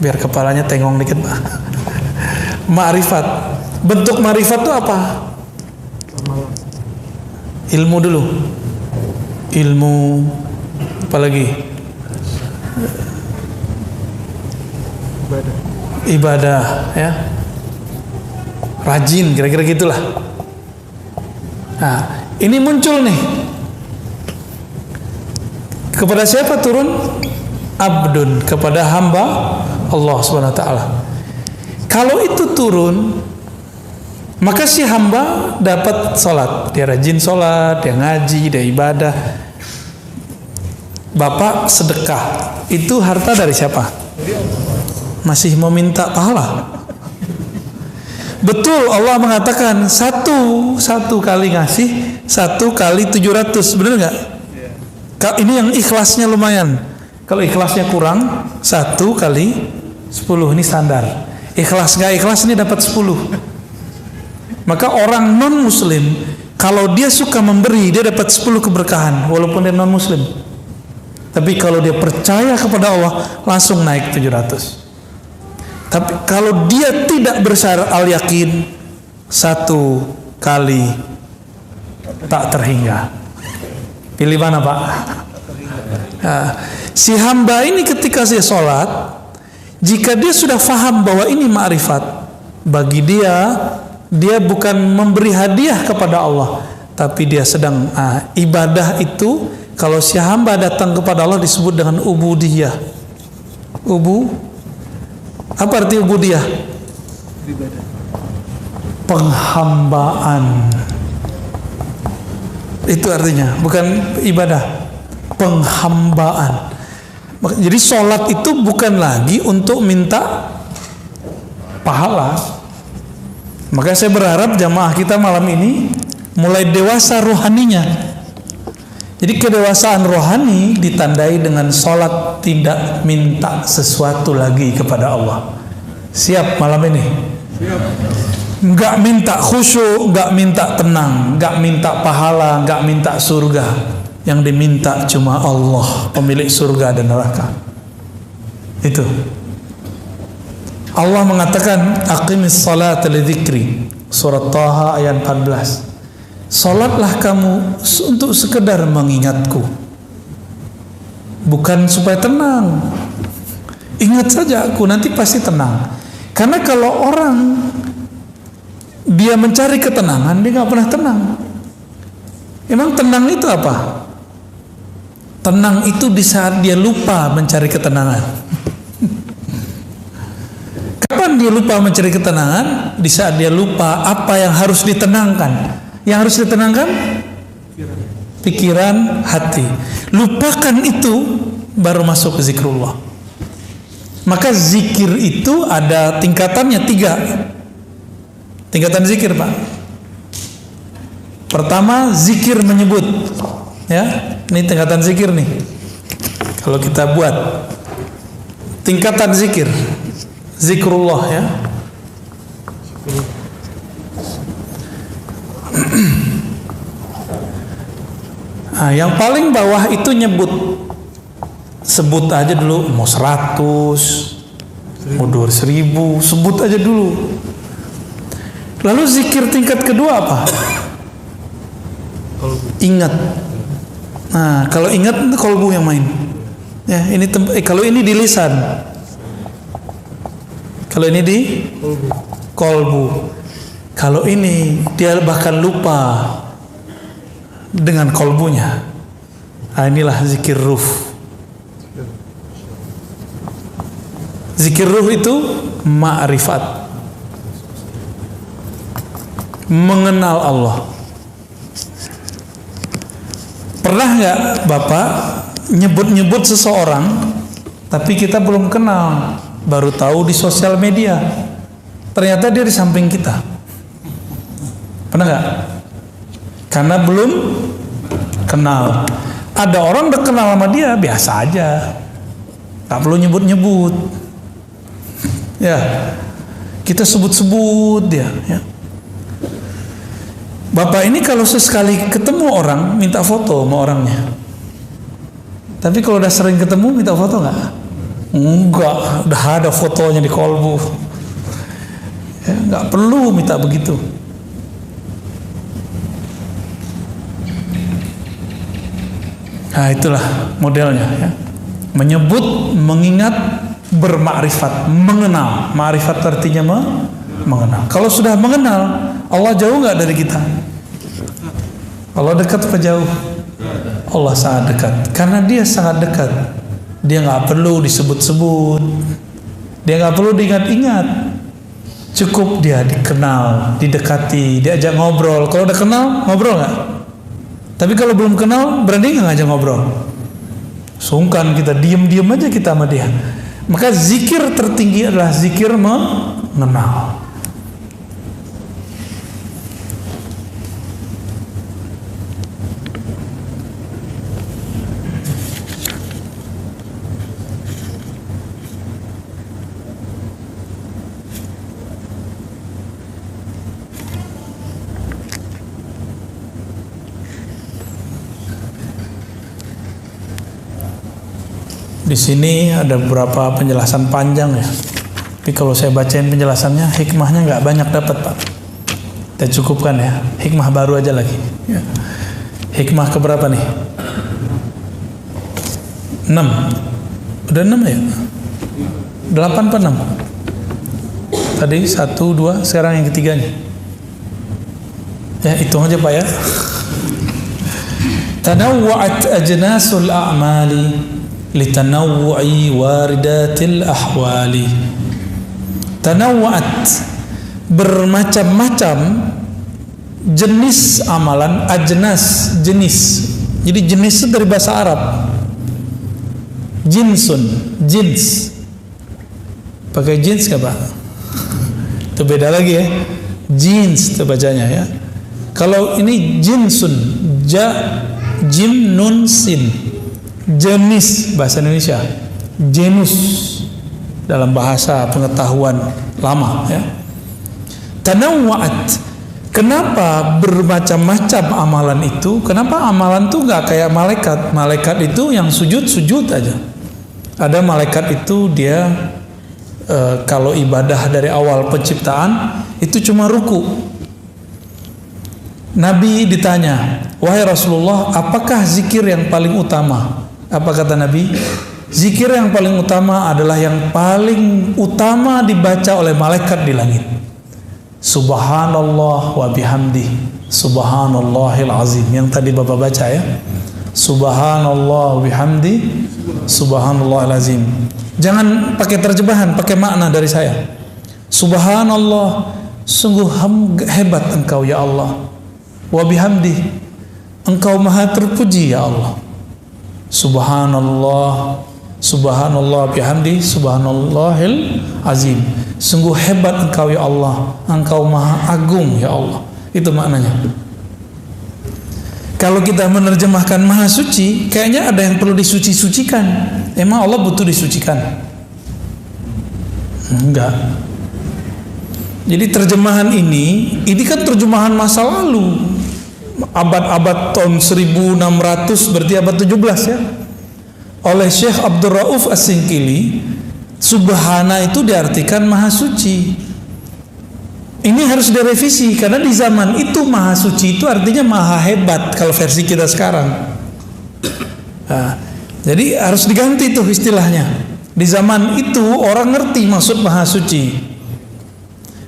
Biar kepalanya tengong dikit Pak. Ma'rifat. Bentuk ma'rifat itu apa? Ilmu dulu. Ilmu apa lagi? Ibadah ya, rajin, kira-kira gitulah. Nah, ini muncul nih. Kepada siapa turun? Abdun, kepada hamba Allah Subhanahu Wa Taala. Kalau itu turun, maka si hamba dapat sholat. Dia rajin sholat, dia ngaji, dia ibadah. Bapak sedekah, itu harta dari siapa? Masih meminta pahala. Betul, Allah mengatakan satu kali ngasih, 1 kali 700, benar nggak? Ini yang ikhlasnya lumayan. Kalau ikhlasnya kurang, 1 kali 10, ini standar. Ikhlas nggak ikhlas ini dapat 10. Maka orang non muslim kalau dia suka memberi, dia dapat 10 keberkahan walaupun dia non muslim. Tapi kalau dia percaya kepada Allah, langsung naik 700. Tapi kalau dia tidak bersyarat al-yakin, 1 kali tak terhingga. Pilih mana Pak? Nah, si hamba ini ketika dia sholat, jika dia sudah faham bahwa ini ma'rifat, bagi dia bukan memberi hadiah kepada Allah, tapi dia sedang ibadah itu. Kalau si hamba datang kepada Allah disebut dengan ubudiyah, Apa arti ubudiyah? Penghambaan. Itu artinya, bukan ibadah. Penghambaan. Jadi sholat itu bukan lagi untuk minta pahala. Maka saya berharap jamaah kita malam ini mulai dewasa rohaninya. Jadi kedewasaan rohani ditandai dengan sholat, tidak minta sesuatu lagi kepada Allah. Siap malam ini? Siap. Nggak minta khusyuk, nggak minta tenang, nggak minta pahala, nggak minta surga. Yang diminta cuma Allah, pemilik surga dan neraka. Itu. Allah mengatakan, aqimis salata li dzikri. Surat Taha ayat 14. Salatlah kamu untuk sekedar mengingatku. Bukan supaya tenang. Ingat saja aku, nanti pasti tenang. Karena kalau orang dia mencari ketenangan, dia nggak pernah tenang. Emang tenang itu apa? Tenang itu di saat dia lupa mencari ketenangan. Kapan dia lupa mencari ketenangan? Di saat dia lupa apa yang harus ditenangkan. Yang harus ditenangkan? Pikiran, hati. Lupakan itu baru masuk ke zikrullah. Maka zikir itu ada tingkatannya 3. Tingkatan zikir, Pak. Pertama, zikir menyebut. Ya, ini tingkatan zikir nih. Kalau kita buat tingkatan zikir, zikrullah ya. Nah, yang paling bawah itu nyebut. Sebut aja dulu, mau 100, mau 2.000, sebut aja dulu. Lalu zikir tingkat kedua apa? Ingat. Nah, kalau ingat itu kolbu yang main. Ya, ini kalau ini di lisan. Kalau ini di kolbu. Kalau ini dia bahkan lupa dengan kolbunya. Nah, inilah zikir ruh. Zikir ruh itu ma'rifat. Mengenal Allah. Pernah nggak Bapak nyebut-nyebut seseorang tapi kita belum kenal, baru tahu di sosial media ternyata dia di samping kita? Pernah nggak? Karena belum kenal. Ada orang udah kenal sama dia biasa aja, nggak perlu nyebut-nyebut. Ya, kita sebut-sebut dia. Ya. Bapak ini kalau sesekali ketemu orang minta foto sama orangnya. Tapi kalau udah sering ketemu minta foto nggak? Enggak, udah ada fotonya di kolbu. Ya, nggak perlu minta begitu. Nah, itulah modelnya ya. Menyebut, mengingat, bermakrifat, mengenal. Makrifat artinya mengenal. Kalau sudah mengenal, Allah jauh nggak dari kita? Allah dekat apa jauh? Allah sangat dekat. Karena dia sangat dekat, dia nggak perlu disebut-sebut, dia nggak perlu diingat-ingat. Cukup dia dikenal, didekati, diajak ngobrol. Kalau udah kenal, ngobrol nggak? Tapi kalau belum kenal, berani nggak ngajak ngobrol? Sungkan kita, diem-diem aja kita sama dia. Maka zikir tertinggi adalah zikir mengenal. Di sini ada beberapa penjelasan panjang ya. Tapi kalau saya bacain penjelasannya, hikmahnya nggak banyak dapat, Pak. Kita cukupkan ya. Hikmah baru aja lagi. Ya. Hikmah keberapa nih? 6. Udah 6 ya? 8 apa 6? Tadi 1, 2, sekarang yang ketiganya. Ya, hitung aja Pak ya. Tanawwa'at ajnasul a'mali litanawwu'i waridatil ahwali. Tanawwa'at, bermacam-macam jenis amalan, ajnas, jenis. Jadi jenis itu dari bahasa Arab. Jinsun, jins. Pakai jeans nggak Pak? Itu beda lagi ya. Jeans itu bacanya ya. Kalau ini jinsun, jim nun sin. Jenis bahasa Indonesia. Genus dalam bahasa pengetahuan lama ya. Tanawwa'at. Kenapa bermacam-macam amalan itu? Kenapa amalan itu nggak kayak malaikat? Malaikat itu yang sujud aja. Ada malaikat itu dia kalau ibadah dari awal penciptaan itu cuma ruku. Nabi ditanya, wahai Rasulullah, apakah zikir yang paling utama? Apa kata Nabi? Zikir yang paling utama adalah yang paling utama dibaca oleh malaikat di langit. Subhanallah wa bihamdi, subhanallahil azim, yang tadi Bapak baca ya. Subhanallah wa bihamdi, subhanallahil azim. Jangan pakai terjemahan, pakai makna dari saya. Subhanallah, sungguh hebat Engkau ya Allah. Wa bihamdi, Engkau maha terpuji ya Allah. Subhanallah, subhanallah bihamdi, subhanallahil azim. Sungguh hebat Engkau ya Allah, Engkau maha agung ya Allah. Itu maknanya. Kalau kita menerjemahkan maha suci, kayaknya ada yang perlu disuci-sucikan. Emang Allah butuh disucikan? Enggak. Jadi terjemahan ini kan terjemahan masa lalu, abad-abad tahun 1600, berarti abad 17 ya, oleh Syekh Abdul Rauf As-Singkili. Subhana itu diartikan maha suci. Ini harus direvisi, karena di zaman itu maha suci itu artinya maha hebat kalau versi kita sekarang. Nah, jadi harus diganti tuh istilahnya. Di zaman itu orang ngerti maksud maha suci.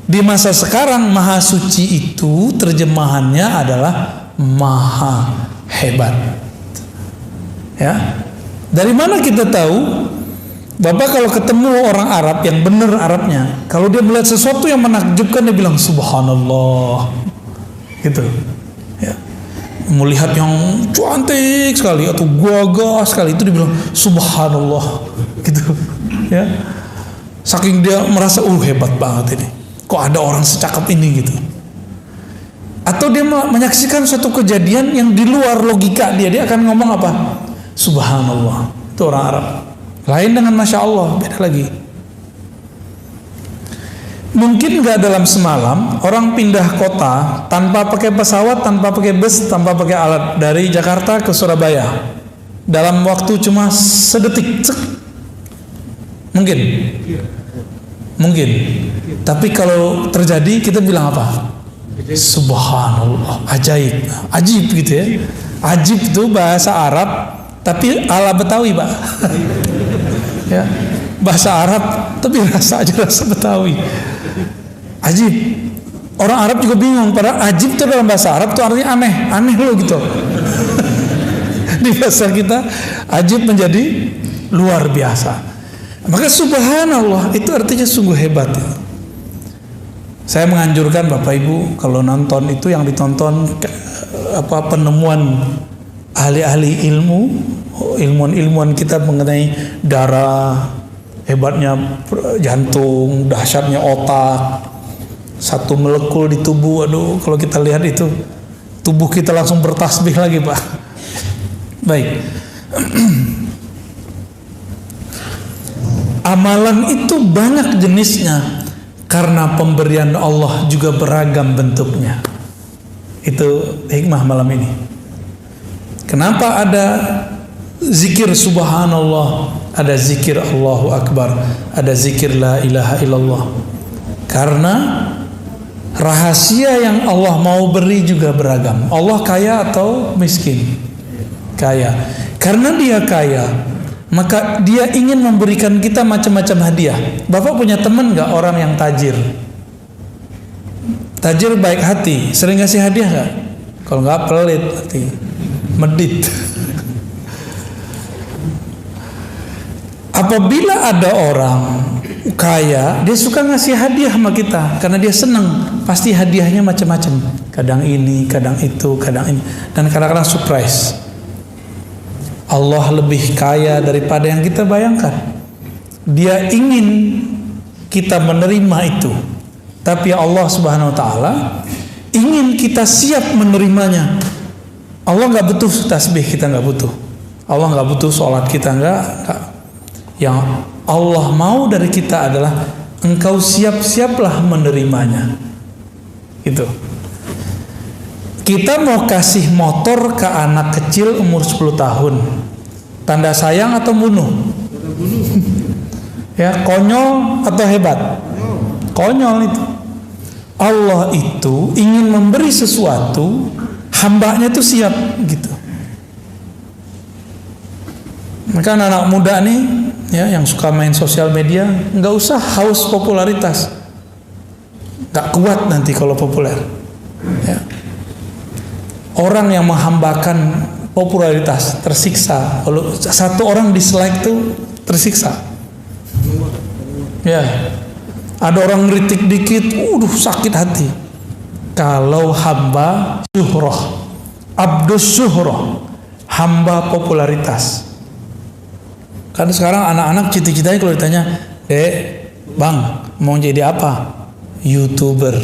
Di masa sekarang maha suci itu terjemahannya adalah maha hebat. Ya. Dari mana kita tahu? Bapak kalau ketemu orang Arab yang benar Arabnya, kalau dia melihat sesuatu yang menakjubkan dia bilang subhanallah, gitu. Ya. Melihat yang cantik sekali atau gagah sekali itu dibilang subhanallah, gitu. Ya. Saking dia merasa hebat banget ini. Kok ada orang secakap ini gitu. Atau dia menyaksikan suatu kejadian yang di luar logika dia akan ngomong apa? Subhanallah. Itu orang Arab. Lain dengan Masya Allah, beda lagi. Mungkin nggak dalam semalam orang pindah kota tanpa pakai pesawat, tanpa pakai bus, tanpa pakai alat dari Jakarta ke Surabaya dalam waktu cuma sedetik. Mungkin. Mungkin. Tapi kalau terjadi kita bilang apa? Subhanallah, ajaib. Ajib gitu ya. Ajib itu bahasa Arab tapi ala Betawi, Pak. Ya, bahasa Arab tapi rasa Betawi. Ajib. Orang Arab juga bingung, padahal ajib itu dalam bahasa Arab itu artinya aneh loh gitu. Di bahasa kita ajib menjadi luar biasa. Maka subhanallah itu artinya sungguh hebat. Saya menganjurkan Bapak Ibu kalau nonton itu yang ditonton penemuan ahli-ahli ilmuwan kita mengenai darah, hebatnya jantung, dahsyatnya otak, satu molekul di tubuh. Aduh, kalau kita lihat itu tubuh kita langsung bertasbih lagi, Pak. Baik. Amalan itu banyak jenisnya karena pemberian Allah juga beragam bentuknya. Itu hikmah malam ini. Kenapa ada zikir subhanallah, ada zikir Allahu Akbar, ada zikir la ilaha illallah? Karena rahasia yang Allah mau beri juga beragam. Allah kaya atau miskin? Kaya. Karena dia kaya, maka dia ingin memberikan kita macam-macam hadiah. Bapak punya teman gak orang yang tajir? Tajir baik hati, sering ngasih hadiah gak? Kalau gak pelit hati, medit. Apabila ada orang kaya, dia suka ngasih hadiah sama kita karena dia senang. Pasti hadiahnya macam-macam. Kadang ini, kadang itu, kadang ini, dan kadang-kadang surprise. Allah lebih kaya daripada yang kita bayangkan. Dia ingin kita menerima itu. Tapi Allah Subhanahu wa taala ingin kita siap menerimanya. Allah nggak butuh tasbih, kita nggak butuh. Allah nggak butuh sholat, kita nggak. Yang Allah mau dari kita adalah engkau siap-siaplah menerimanya. Gitu. Kita mau kasih motor ke anak kecil umur 10 tahun. Tanda sayang atau bunuh? Ya, konyol atau hebat? Konyol itu. Allah itu ingin memberi sesuatu, hambanya itu siap gitu. Maka anak muda nih, ya, yang suka main sosial media, nggak usah haus popularitas, nggak kuat nanti kalau populer. Ya. Orang yang menghambakan popularitas tersiksa. Kalau satu orang dislike tuh tersiksa. Ya, ada orang ngeritik dikit, sakit hati. Kalau hamba syuhrah, abdus syuhrah, hamba popularitas. Kan sekarang anak-anak cita-citanya kalau ditanya, bang, mau jadi apa? YouTuber.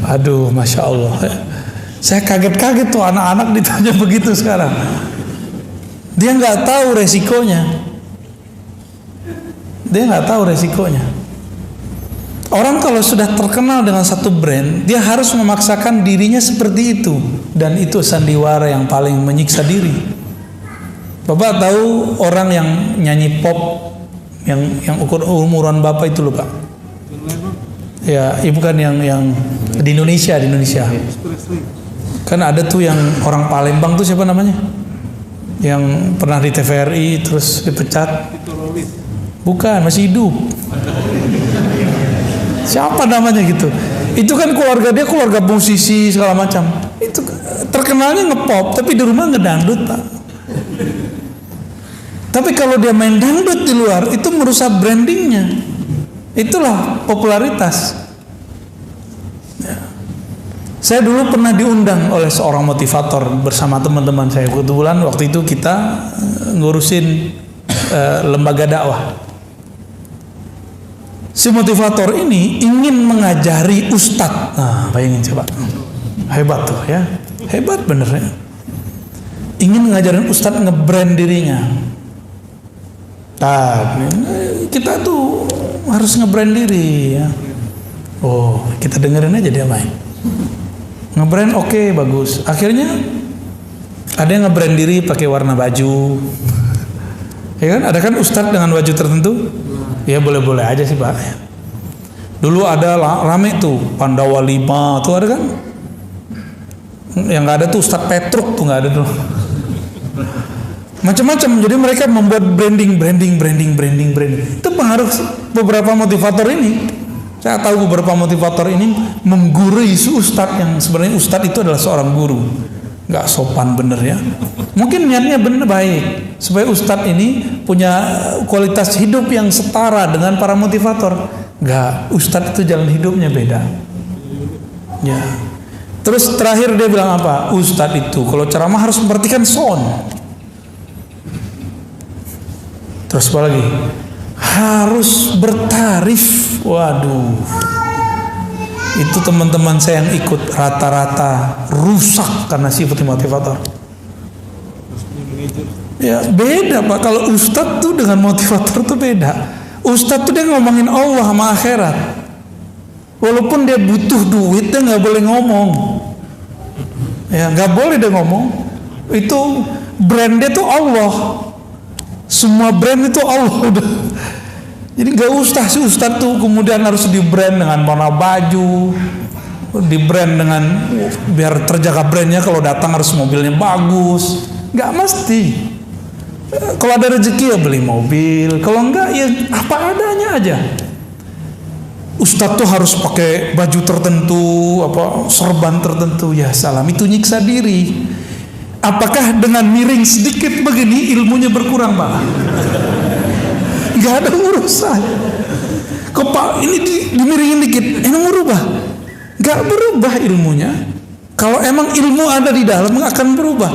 Aduh, masya Allah. Saya kaget-kaget tuh anak-anak ditanya begitu sekarang. Dia nggak tahu resikonya. Orang kalau sudah terkenal dengan satu brand, dia harus memaksakan dirinya seperti itu, dan itu sandiwara yang paling menyiksa diri. Bapak tahu orang yang nyanyi pop yang umuran Bapak itu loh, Pak? Ya, bukan yang di Indonesia. Kan ada tuh yang orang Palembang tuh, siapa namanya? Yang pernah di TVRI terus dipecat. Bukan, masih hidup. Siapa namanya gitu? Itu kan keluarga dia keluarga musisi segala macam. Itu terkenalnya ngepop, tapi di rumah ngedangdut, Pak. Tapi kalau dia main dangdut di luar, itu merusak brandingnya. Itulah popularitas. Ya. Saya dulu pernah diundang oleh seorang motivator bersama teman-teman saya. Kebetulan waktu itu kita ngurusin lembaga dakwah. Si motivator ini ingin mengajari ustadz. Nah, bayangin coba. Hebat tuh ya. Hebat bener ya. Ingin ngajarin ustadz nge-brand dirinya. Kita tuh harus nge-brand diri ya. Oh, kita dengerin aja dia main. Nge-brand oke, bagus. Akhirnya ada yang nge-brand diri pakai warna baju. Ya kan? Ada kan ustadz dengan baju tertentu? Ya boleh-boleh aja sih, Pak. Dulu ada rame tuh Pandawa 5 tuh ada kan? Yang nggak ada tuh Ustadz Petruk tuh nggak ada tuh. Macam-macam. Jadi mereka membuat branding. Itu pengaruh beberapa motivator ini. Saya tahu beberapa motivator ini menggurui si ustadz yang sebenarnya ustadz itu adalah seorang guru. Nggak sopan bener ya. Mungkin niatnya bener baik supaya ustadz ini punya kualitas hidup yang setara dengan para motivator. Nggak, ustadz itu jalan hidupnya beda. Ya. Terus terakhir dia bilang apa? Ustadz itu kalau ceramah harus memperhatikan sound. Terus apa lagi? Harus bertarif. Waduh. Itu teman-teman saya yang ikut rata-rata rusak karena sifat motivator. Ya beda, Pak. Kalau ustadz tuh dengan motivator tuh beda. Ustadz tuh dia ngomongin Allah sama akhirat. Walaupun dia butuh duit, dia nggak boleh ngomong. Ya nggak boleh dia ngomong. Itu brandnya tuh Allah. Semua brand itu Allah. Jadi nggak usah si ustadz tuh kemudian harus di brand dengan warna baju, di brand dengan biar terjaga brandnya, kalau datang harus mobilnya bagus. Nggak mesti. Kalau ada rezeki ya beli mobil, kalau enggak ya apa adanya aja. Ustadz tuh harus pakai baju tertentu, apa serban tertentu. Ya salam, itu nyiksa diri. Apakah dengan miring sedikit begini ilmunya berkurang, Pak? nggak ada urusan. Kok Pak ini dimiringin dikit, emang berubah? Nggak berubah ilmunya. Kalau emang ilmu ada di dalam akan berubah.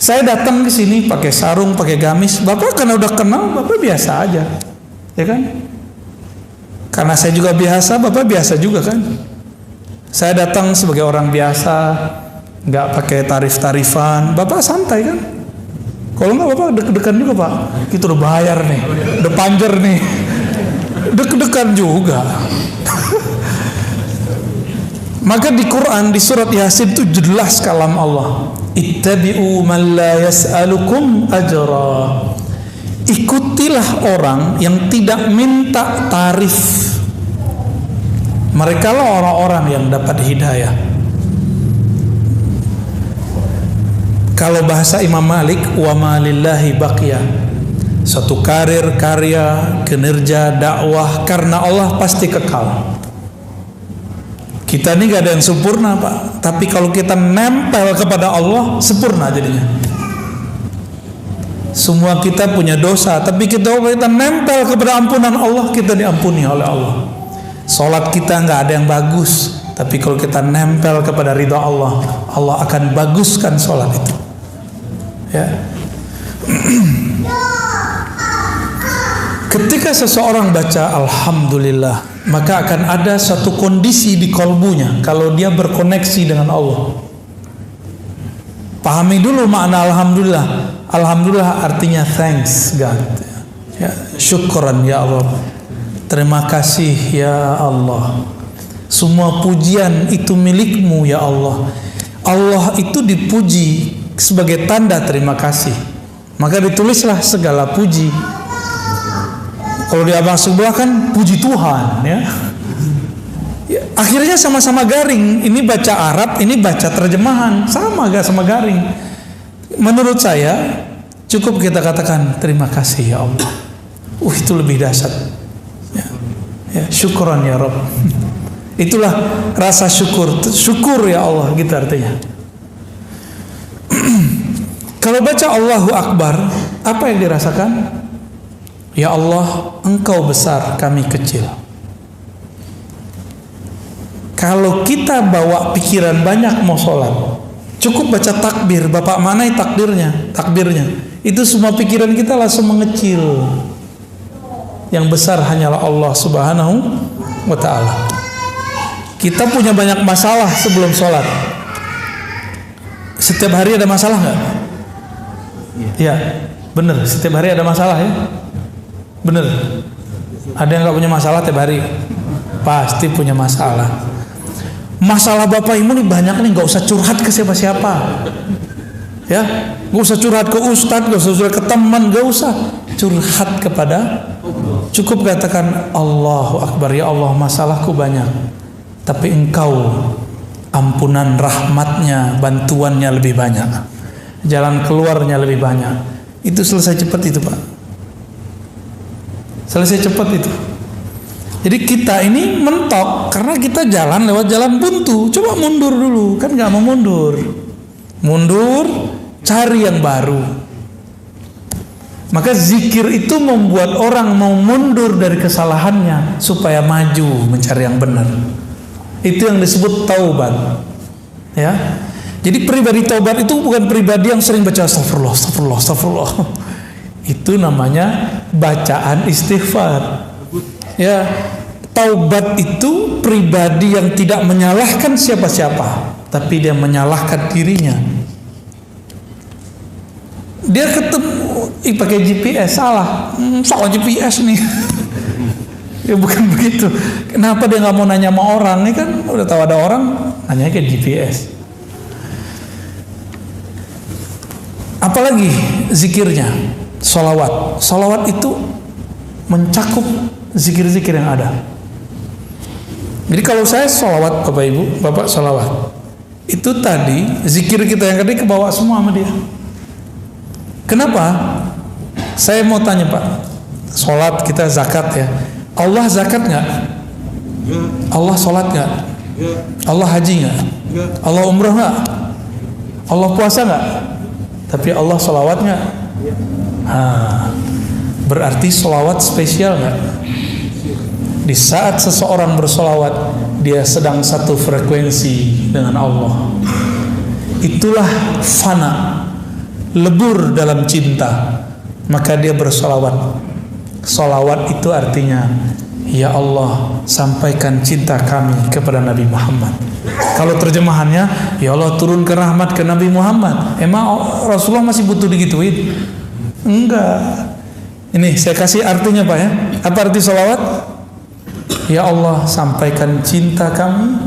Saya datang ke sini pakai sarung, pakai gamis. Bapak karena udah kenal, Bapak biasa aja, ya kan? Karena saya juga biasa, Bapak biasa juga kan? Saya datang sebagai orang biasa, nggak pakai tarif-tarifan. Bapak santai kan? Kalau nggak Bapak deg-degan juga Pak. Kita udah bayar nih, udah panjer nih, deg-degan juga. Maka di Quran di surat Yasin itu jelas kalam Allah. Ittabi'u man la yas'alukum ajra. Ikutilah orang yang tidak minta tarif. Mereka lah orang-orang yang dapat hidayah. Kalau bahasa Imam Malik, wa ma lillahi baqiya. Suatu karir, karya, kinerja, dakwah karena Allah pasti kekal. Kita ini gak ada yang sempurna Pak, tapi kalau kita nempel kepada Allah, sempurna jadinya. Semua kita punya dosa, tapi kita nempel kepada ampunan Allah, kita diampuni oleh Allah. Salat kita gak ada yang bagus, tapi kalau kita nempel kepada ridha Allah, Allah akan baguskan salat itu. Ya. Ketika seseorang baca Alhamdulillah, maka akan ada suatu kondisi di kolbunya kalau dia berkoneksi dengan Allah. Pahami dulu makna Alhamdulillah. Alhamdulillah artinya thanks God, ya, syukran ya Allah, terima kasih ya Allah, semua pujian itu milikmu ya Allah. Allah itu dipuji sebagai tanda terima kasih, maka ditulislah segala puji. Kalau di abang sebelah kan puji Tuhan, ya. Akhirnya sama-sama garing. Ini baca Arab, ini baca terjemahan, sama gak sama garing. Menurut saya cukup kita katakan terima kasih ya Allah. Itu lebih dahsyat. Ya, ya, syukran ya Rabb. Itulah rasa syukur. Syukur ya Allah, gitu artinya. Kalau baca Allahu Akbar, apa yang dirasakan? Ya Allah, Engkau besar, kami kecil. Kalau kita bawa pikiran banyak mau sholat, cukup baca takbir. Bapak manai takbirnya. Itu semua pikiran kita langsung mengecil. Yang besar hanyalah Allah Subhanahu wa ta'ala. Kita punya banyak masalah sebelum sholat. Setiap hari ada masalah nggak? Ya, bener. Setiap hari ada masalah ya. Bener. Ada yang gak punya masalah tiap hari? Pasti punya masalah. Masalah Bapak Ibu nih banyak nih, gak usah curhat ke siapa-siapa. Ya, gak usah curhat ke ustadz, gak usah curhat ke teman, gak usah. Curhat kepada, cukup katakan Allahu Akbar, ya Allah masalahku banyak, tapi Engkau ampunan rahmatnya, bantuannya lebih banyak, jalan keluarnya lebih banyak. Itu selesai cepat itu Pak. Selesai cepat itu. Jadi kita ini mentok karena kita jalan lewat jalan buntu. Coba mundur dulu, kan nggak mau mundur. Mundur, cari yang baru. Maka zikir itu membuat orang mau mundur dari kesalahannya supaya maju mencari yang benar. Itu yang disebut taubat. Ya. Jadi pribadi taubat itu bukan pribadi yang sering baca astagfirullah, astagfirullah, astagfirullah. Itu namanya bacaan istighfar. Ya, taubat itu pribadi yang tidak menyalahkan siapa-siapa, tapi dia menyalahkan dirinya. Dia ketemu pakai GPS salah GPS nih. Ya bukan begitu. Kenapa dia nggak mau nanya sama orang? Ini kan udah tahu ada orang, nanya ke GPS. Apalagi zikirnya. Salawat itu mencakup zikir-zikir yang ada. Jadi kalau saya salawat Bapak Ibu, Bapak salawat, itu tadi zikir kita yang tadi kebawa semua sama dia. Kenapa? Saya mau tanya Pak, salat kita zakat ya, Allah zakat nggak? Allah salat nggak? Allah haji nggak? Allah umrah nggak? Allah puasa nggak? Tapi Allah salawat nggak? Berarti sholawat spesial nggak? Di saat seseorang bersolawat, dia sedang satu frekuensi dengan Allah. Itulah fana, lebur dalam cinta. Maka dia bersolawat. Solawat itu artinya, ya Allah, sampaikan cinta kami kepada Nabi Muhammad. Kalau terjemahannya, ya Allah, turunkan rahmat ke Nabi Muhammad. Emang Rasulullah masih butuh digituin? Enggak. Ini saya kasih artinya Pak ya. Apa arti solawat? Ya Allah, sampaikan cinta kami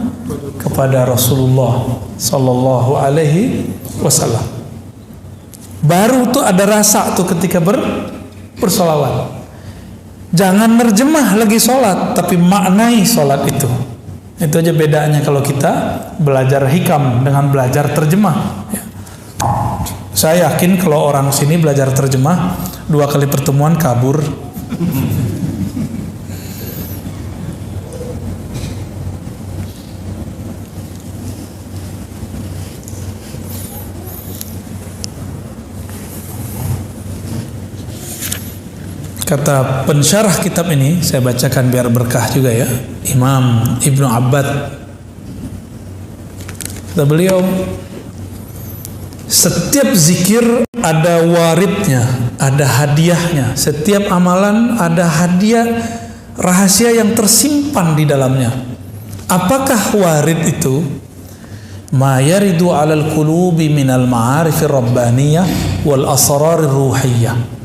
kepada Rasulullah Sallallahu Alaihi Wasallam. Baru tuh ada rasa tuh ketika bersolawat. Jangan nerjemah lagi sholat, tapi maknai sholat itu. Itu aja bedanya kalau kita belajar hikam dengan belajar terjemah. Saya yakin kalau orang sini belajar terjemah, 2 kali pertemuan kabur. Kata pensyarah kitab ini, saya bacakan biar berkah juga ya, Imam Ibnu Abbad. Kata beliau, setiap zikir ada waridnya, ada hadiahnya. Setiap amalan ada hadiah rahasia yang tersimpan di dalamnya. Apakah warid itu? Ma yaridu 'alal qulubi minal ma'arifir rabbaniyah wal asrarir ruhiyah.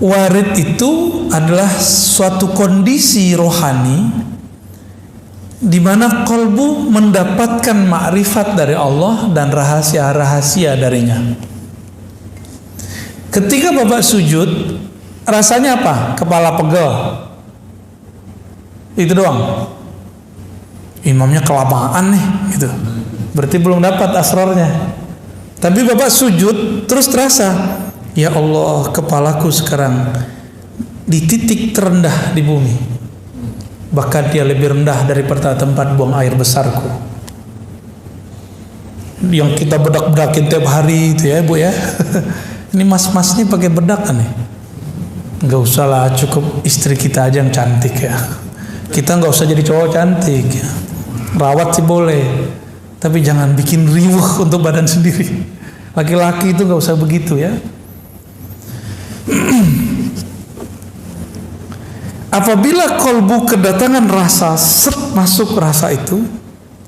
Warid itu adalah suatu kondisi rohani di mana kolbu mendapatkan makrifat dari Allah dan rahasia-rahasia darinya. Ketika Bapak sujud, rasanya apa? Kepala pegel. Itu doang. Imamnya kelamaan nih, gitu. Berarti belum dapat asrarnya. Tapi Bapak sujud terus terasa, ya Allah, kepalaku sekarang di titik terendah di bumi. Bahkan dia lebih rendah daripada tempat buang air besarku. Yang kita bedak-bedakin tiap hari itu ya Bu ya. Ini mas-mas ini pakai bedak kan nih? Nggak usah lah, cukup istri kita aja yang cantik ya. Kita nggak usah jadi cowok cantik ya. Rawat sih boleh, tapi jangan bikin riuh untuk badan sendiri. Laki-laki itu nggak usah begitu ya. Apabila kolbu kedatangan rasa, masuk rasa itu,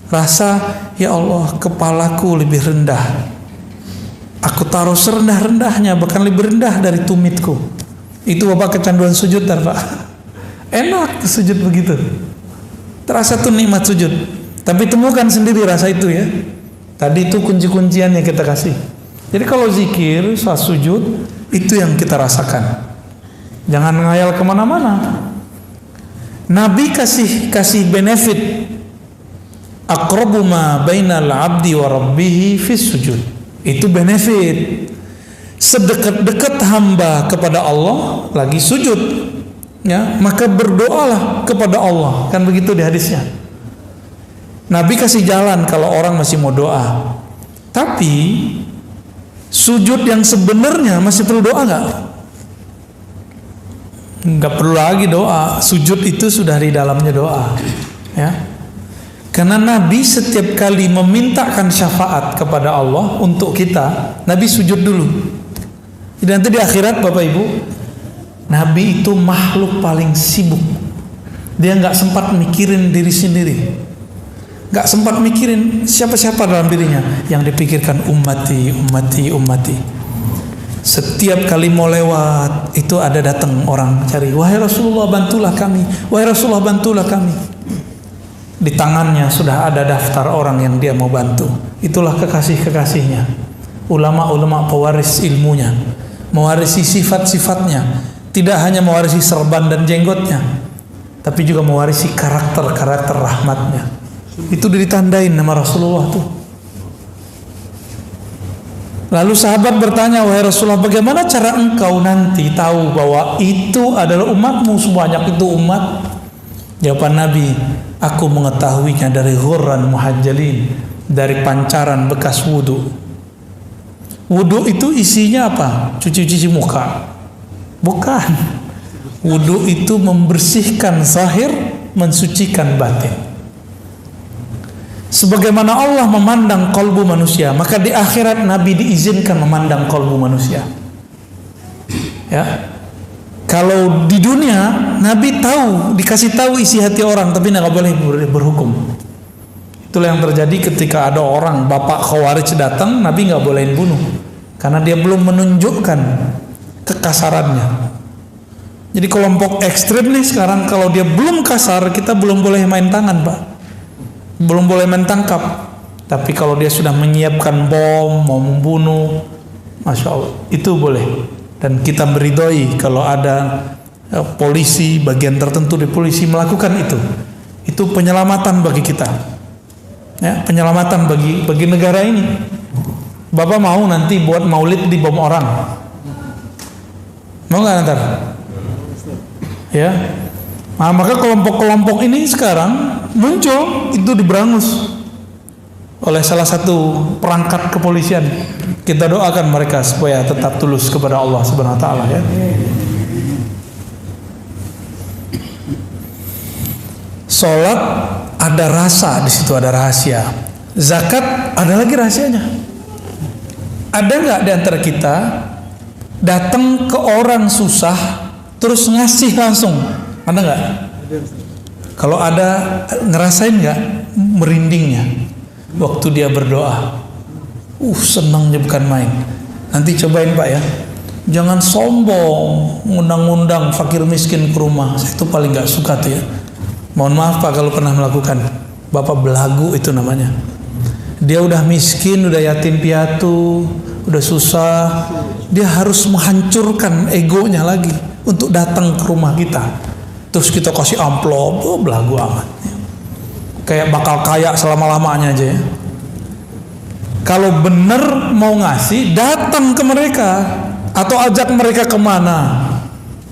rasa ya Allah, kepalaku lebih rendah, aku taruh serendah-rendahnya, bahkan lebih rendah dari tumitku. Itu Bapak kecanduan sujud dan Pak, enak sujud begitu, terasa tuh nikmat sujud. Tapi temukan sendiri rasa itu ya. Tadi itu kunci-kuncian yang kita kasih. Jadi kalau zikir saat sujud, itu yang kita rasakan. Jangan ngayal kemana-mana. Nabi kasih benefit. Aqrabu ma bainal abdi wa rabbih fis sujud. Itu benefit. Sedekat-dekat hamba kepada Allah lagi sujud, ya, maka berdoalah kepada Allah. Kan begitu di hadisnya. Nabi kasih jalan kalau orang masih mau doa. Tapi sujud yang sebenarnya masih perlu doa nggak? Nggak perlu lagi doa. Sujud itu sudah di dalamnya doa, ya. Karena Nabi setiap kali memintakan syafaat kepada Allah untuk kita, Nabi sujud dulu. Jadi nanti di akhirat Bapak Ibu, Nabi itu makhluk paling sibuk. Dia nggak sempat mikirin diri sendiri, nggak sempat mikirin siapa-siapa dalam dirinya. Yang dipikirkan ummati, ummati, ummati. Setiap kali mau lewat itu ada datang orang cari, wahai Rasulullah bantulah kami, wahai Rasulullah bantulah kami. Di tangannya sudah ada daftar orang yang dia mau bantu. Itulah kekasih-kekasihnya, ulama-ulama pewaris ilmunya, mewarisi sifat-sifatnya. Tidak hanya mewarisi serban dan jenggotnya, tapi juga mewarisi karakter-karakter rahmatnya. Itu ditandain nama Rasulullah tuh. Lalu sahabat bertanya, wahai Rasulullah, bagaimana cara engkau nanti tahu bahwa itu adalah umatmu, sebanyak itu umat? Jawaban Nabi, aku mengetahuinya dari ghurran muhajjalin, dari pancaran bekas wudu. Wudu itu isinya apa? Cuci-cuci muka. Bukan. Wudu itu membersihkan zahir, mensucikan batin. Sebagaimana Allah memandang kalbu manusia, maka di akhirat Nabi diizinkan memandang kalbu manusia. Ya. Kalau di dunia Nabi tahu, dikasih tahu isi hati orang, tapi nggak boleh berhukum. Itulah yang terjadi ketika ada orang bapak Khawarij datang, Nabi nggak bolehin bunuh, karena dia belum menunjukkan kekasarannya. Jadi kelompok ekstrem nih sekarang, kalau dia belum kasar, kita belum boleh main tangan, Pak. Belum boleh main tangkap. Tapi kalau dia sudah menyiapkan bom, mau membunuh, Masya Allah, itu boleh. Dan kita meridhoi kalau ada polisi, bagian tertentu di polisi melakukan itu. Itu penyelamatan bagi kita. Ya, penyelamatan bagi negara ini. Bapak mau nanti buat maulid di bom orang? Mau nggak ntar? Ya, nah, maka kelompok-kelompok ini sekarang muncul itu diberangus oleh salah satu perangkat kepolisian. Kita doakan mereka supaya tetap tulus kepada Allah Subhanahu Wa Taala. Ya. Sholat ada rasa di situ, ada rahasia. Zakat ada lagi rahasianya. Ada nggak di antara kita datang ke orang susah terus ngasih langsung? Ada nggak? Kalau ada, ngerasain nggak merindingnya waktu dia berdoa? Senangnya bukan main. Nanti cobain Pak ya. Jangan sombong ngundang-undang fakir miskin ke rumah. Saya itu paling nggak suka tuh ya. Mohon maaf Pak kalau pernah melakukan. Bapak belagu itu namanya. Dia udah miskin, udah yatim piatu, udah susah. Dia harus menghancurkan egonya lagi untuk datang ke rumah kita. Terus kita kasih amplop, belagu amat. Kayak bakal kaya selama-lamanya aja ya. Kalau bener mau ngasih, datang ke mereka atau ajak mereka kemana.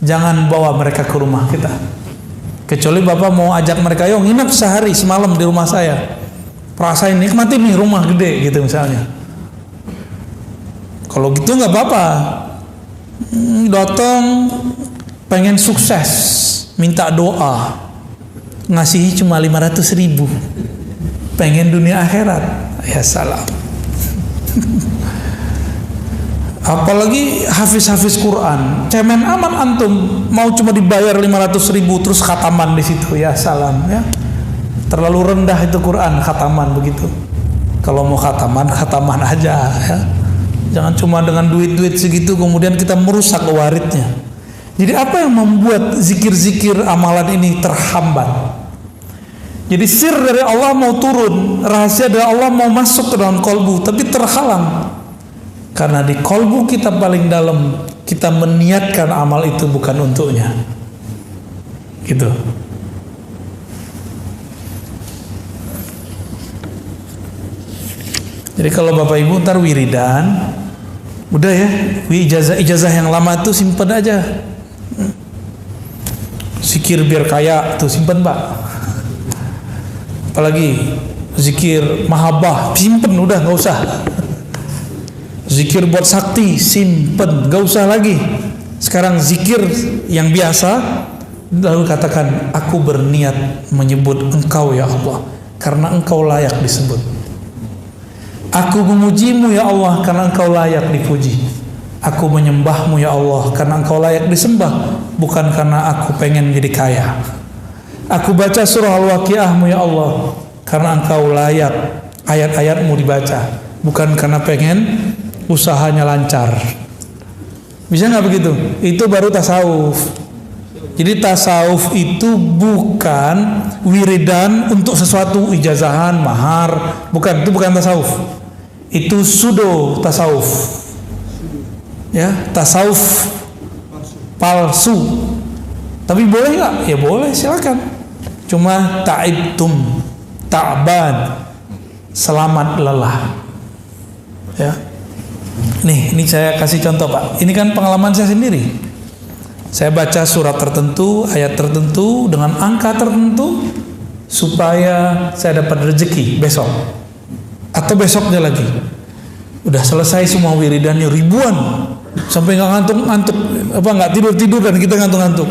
Jangan bawa mereka ke rumah kita. Kecuali Bapak mau ajak mereka, yuk nginep sehari semalam di rumah saya. Rasain nikmatin nih rumah gede gitu misalnya. Kalau gitu nggak apa-apa. Datang pengen sukses, minta doa, ngasihi cuma 500.000, pengen dunia akhirat, ya salam. Apalagi hafiz Quran, cemen aman antum, mau cuma dibayar 500.000 terus khataman di situ, ya salam ya. Terlalu rendah itu Quran khataman begitu. Kalau mau khataman aja ya. Jangan cuma dengan duit-duit segitu kemudian kita merusak waridnya. Jadi apa yang membuat zikir-zikir amalan ini terhambat? Jadi sir dari Allah mau turun, rahasia dari Allah mau masuk ke dalam kolbu, tapi terhalang. Karena di kolbu kita paling dalam, kita meniatkan amal itu bukan untuknya. Gitu. Jadi kalau Bapak Ibu ntar wiridan, udah ya, ijazah yang lama tuh simpen aja. Zikir biar kaya tuh simpen Pak. Apalagi zikir mahabbah simpen, udah nggak usah. Zikir buat sakti simpen, nggak usah lagi. Sekarang zikir yang biasa, lalu katakan aku berniat menyebut Engkau ya Allah karena Engkau layak disebut. Aku memujimu ya Allah karena Engkau layak dipuji. Aku menyembahmu ya Allah karena Engkau layak disembah, bukan karena aku pengen jadi kaya. Aku baca surah Al-Waqiahmu ya Allah karena Engkau layak ayat-ayatmu dibaca, bukan karena pengen usahanya lancar. Bisa nggak begitu? Itu baru tasawuf. Jadi tasawuf itu bukan wiridan untuk sesuatu, ijazahan, mahar, bukan, itu bukan tasawuf. Itu pseudo tasawuf. Ya, tasawuf palsu. Tapi boleh nggak? Ya boleh, silakan. Cuma ta'ibtum, ta'ban, selamat lelah. Ya. Nih, ini saya kasih contoh Pak. Ini kan pengalaman saya sendiri. Saya baca surat tertentu, ayat tertentu dengan angka tertentu supaya saya dapat rezeki besok atau besoknya lagi. Udah selesai semua wiridannya ribuan, sampai nggak ngantuk-ngantuk, nggak tidur dan kita ngantuk-ngantuk.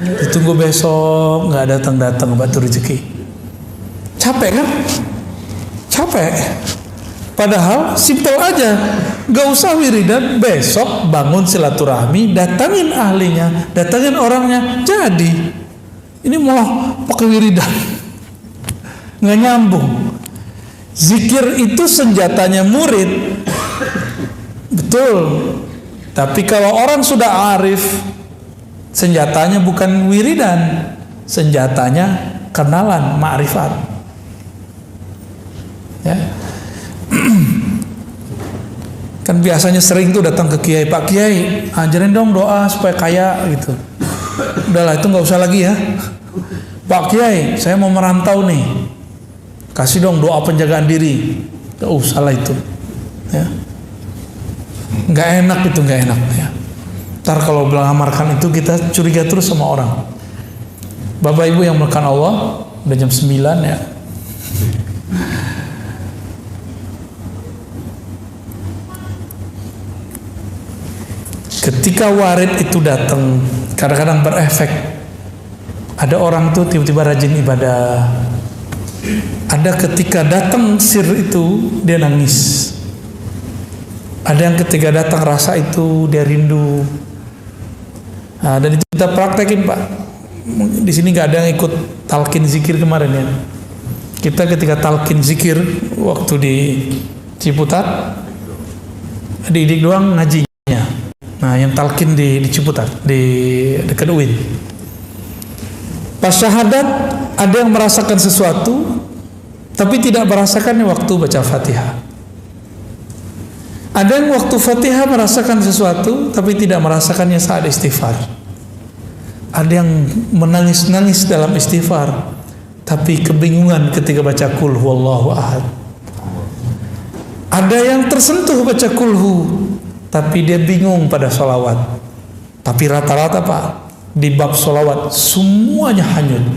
Ditunggu besok nggak datang batu rezeki. Capek kan? Capek. Padahal simpel aja, nggak usah wiridan, besok bangun silaturahmi, datangin ahlinya, datangin orangnya, jadi. Ini malah pakai wiridan, nggak nyambung. Zikir itu senjatanya murid, betul. Tapi kalau orang sudah arif, senjatanya bukan wiridan, senjatanya kenalan, ma'rifat. Ya. Kan biasanya sering tuh datang ke kiai, Pak Kiai, ajarin dong doa supaya kaya gitu. Udahlah, itu nggak usah lagi ya. Pak Kiai, saya mau merantau nih, kasih dong doa penjagaan diri. Nggak usah lah itu, ya. Nggak enak itu, nggak enak ya. Ntar kalau bilang amarkan itu kita curiga terus sama orang. Bapak Ibu yang melakukan Allah, udah jam 9 ya. Ketika warid itu datang, kadang-kadang berefek. Ada orang tuh tiba-tiba rajin ibadah. Ada ketika datang sir itu dia nangis. Ada yang ketika datang rasa itu dia rindu. Nah, dan itu kita praktekin, Pak. Di sini nggak ada yang ikut talqin zikir kemarin ya. Kita ketika talqin zikir waktu di Ciputat, didik doang ngajinya. Nah, yang talqin di Ciputat, di dekat UIN. Pas syahadat ada yang merasakan sesuatu, tapi tidak merasakannya waktu baca Fatihah. Ada yang waktu Fatihah merasakan sesuatu, tapi tidak merasakannya saat istighfar. Ada yang menangis-nangis dalam istighfar, tapi kebingungan ketika baca Qul huwallahu ahad. Ada yang tersentuh baca kulhu, tapi dia bingung pada sholawat. Tapi rata-rata Pak, di bab sholawat semuanya hanyut.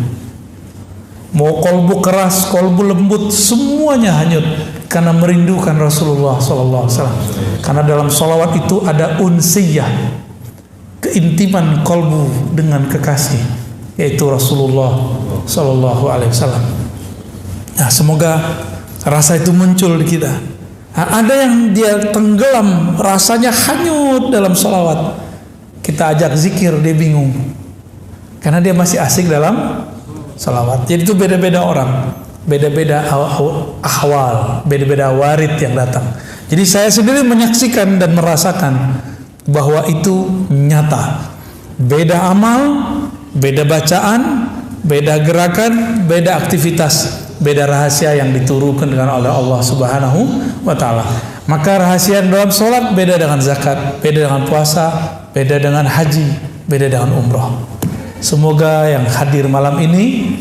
Mau kolbu keras, kolbu lembut, semuanya hanyut karena merindukan Rasulullah SAW. Karena dalam sholawat itu ada unsiyah, keintiman kolbu dengan kekasih, yaitu Rasulullah SAW. Nah, semoga rasa itu muncul di kita. Nah, ada yang dia tenggelam, rasanya hanyut dalam sholawat. Kita ajak zikir, dia bingung karena dia masih asik dalam sholawat. Jadi itu beda-beda orang, beda-beda ahwal, beda-beda warid yang datang. Jadi saya sendiri menyaksikan dan merasakan bahwa itu nyata. Beda amal, beda bacaan, beda gerakan, beda aktivitas, beda rahasia yang diturunkan dengan oleh Allah Subhanahu wa Ta'ala. Maka rahasia dalam sholat beda dengan zakat, beda dengan puasa, beda dengan haji, beda dengan umroh. Semoga yang hadir malam ini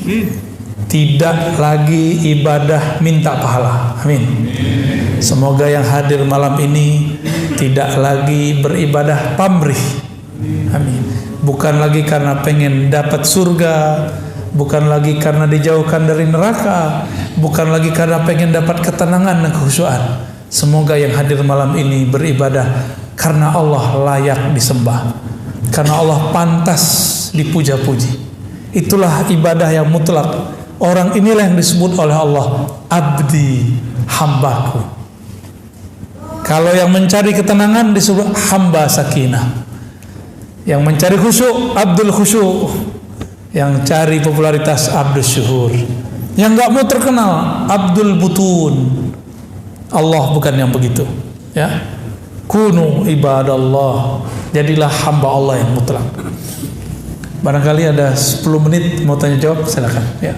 tidak lagi ibadah minta pahala. Amin. Semoga yang hadir malam ini tidak lagi beribadah pamrih. Amin. Bukan lagi karena pengen dapat surga, bukan lagi karena dijauhkan dari neraka, bukan lagi karena pengen dapat ketenangan dan kekhusyuan. Semoga yang hadir malam ini beribadah karena Allah layak disembah, karena Allah pantas dipuja-puji. Itulah ibadah yang mutlak. Orang inilah yang disebut oleh Allah abdi, hambaku. Kalau yang mencari ketenangan disebut hamba sakinah. Yang mencari khusyuk, abdul khusyuk. Yang cari popularitas, abdul syuhur. Yang nggak mau terkenal, abdul butun. Allah bukan yang begitu, ya. Kunu ibadallah, jadilah hamba Allah yang mutlak. Barangkali ada 10 menit mau tanya jawab, silakan ya.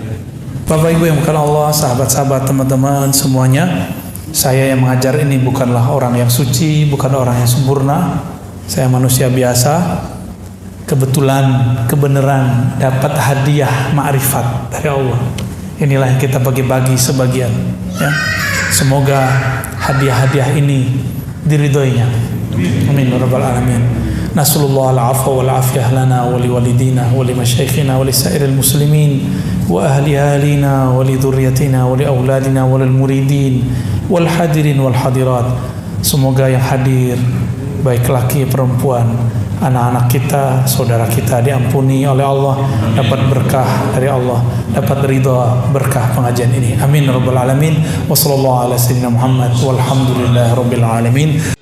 Bapak Ibu yang bukan Allah, sahabat-sahabat, teman-teman semuanya, saya yang mengajar ini bukanlah orang yang suci, bukan orang yang sempurna. Saya manusia biasa. Kebetulan, kebenaran dapat hadiah ma'rifat dari Allah. Inilah yang kita bagi-bagi sebagian, ya. Semoga hadiah-hadiah ini diridhoinya. Amin ya rabbal alamin. Nasallallahu al-afwa wal afiyah lana wa liwalidina wa limasyayikhina wa lisairil muslimin wa ahli ahlina wa li dhurriyyatina wa li auladina wa lil muridin wal hadirin wal hadirat. Semoga yang hadir, baik laki perempuan, anak-anak kita, saudara kita diampuni oleh Allah, dapat berkah dari Allah, dapat ridha berkah pengajian ini. Amin rabbal alamin. Wassallallahu ala sayyidina Muhammad walhamdulillahi rabbil alamin.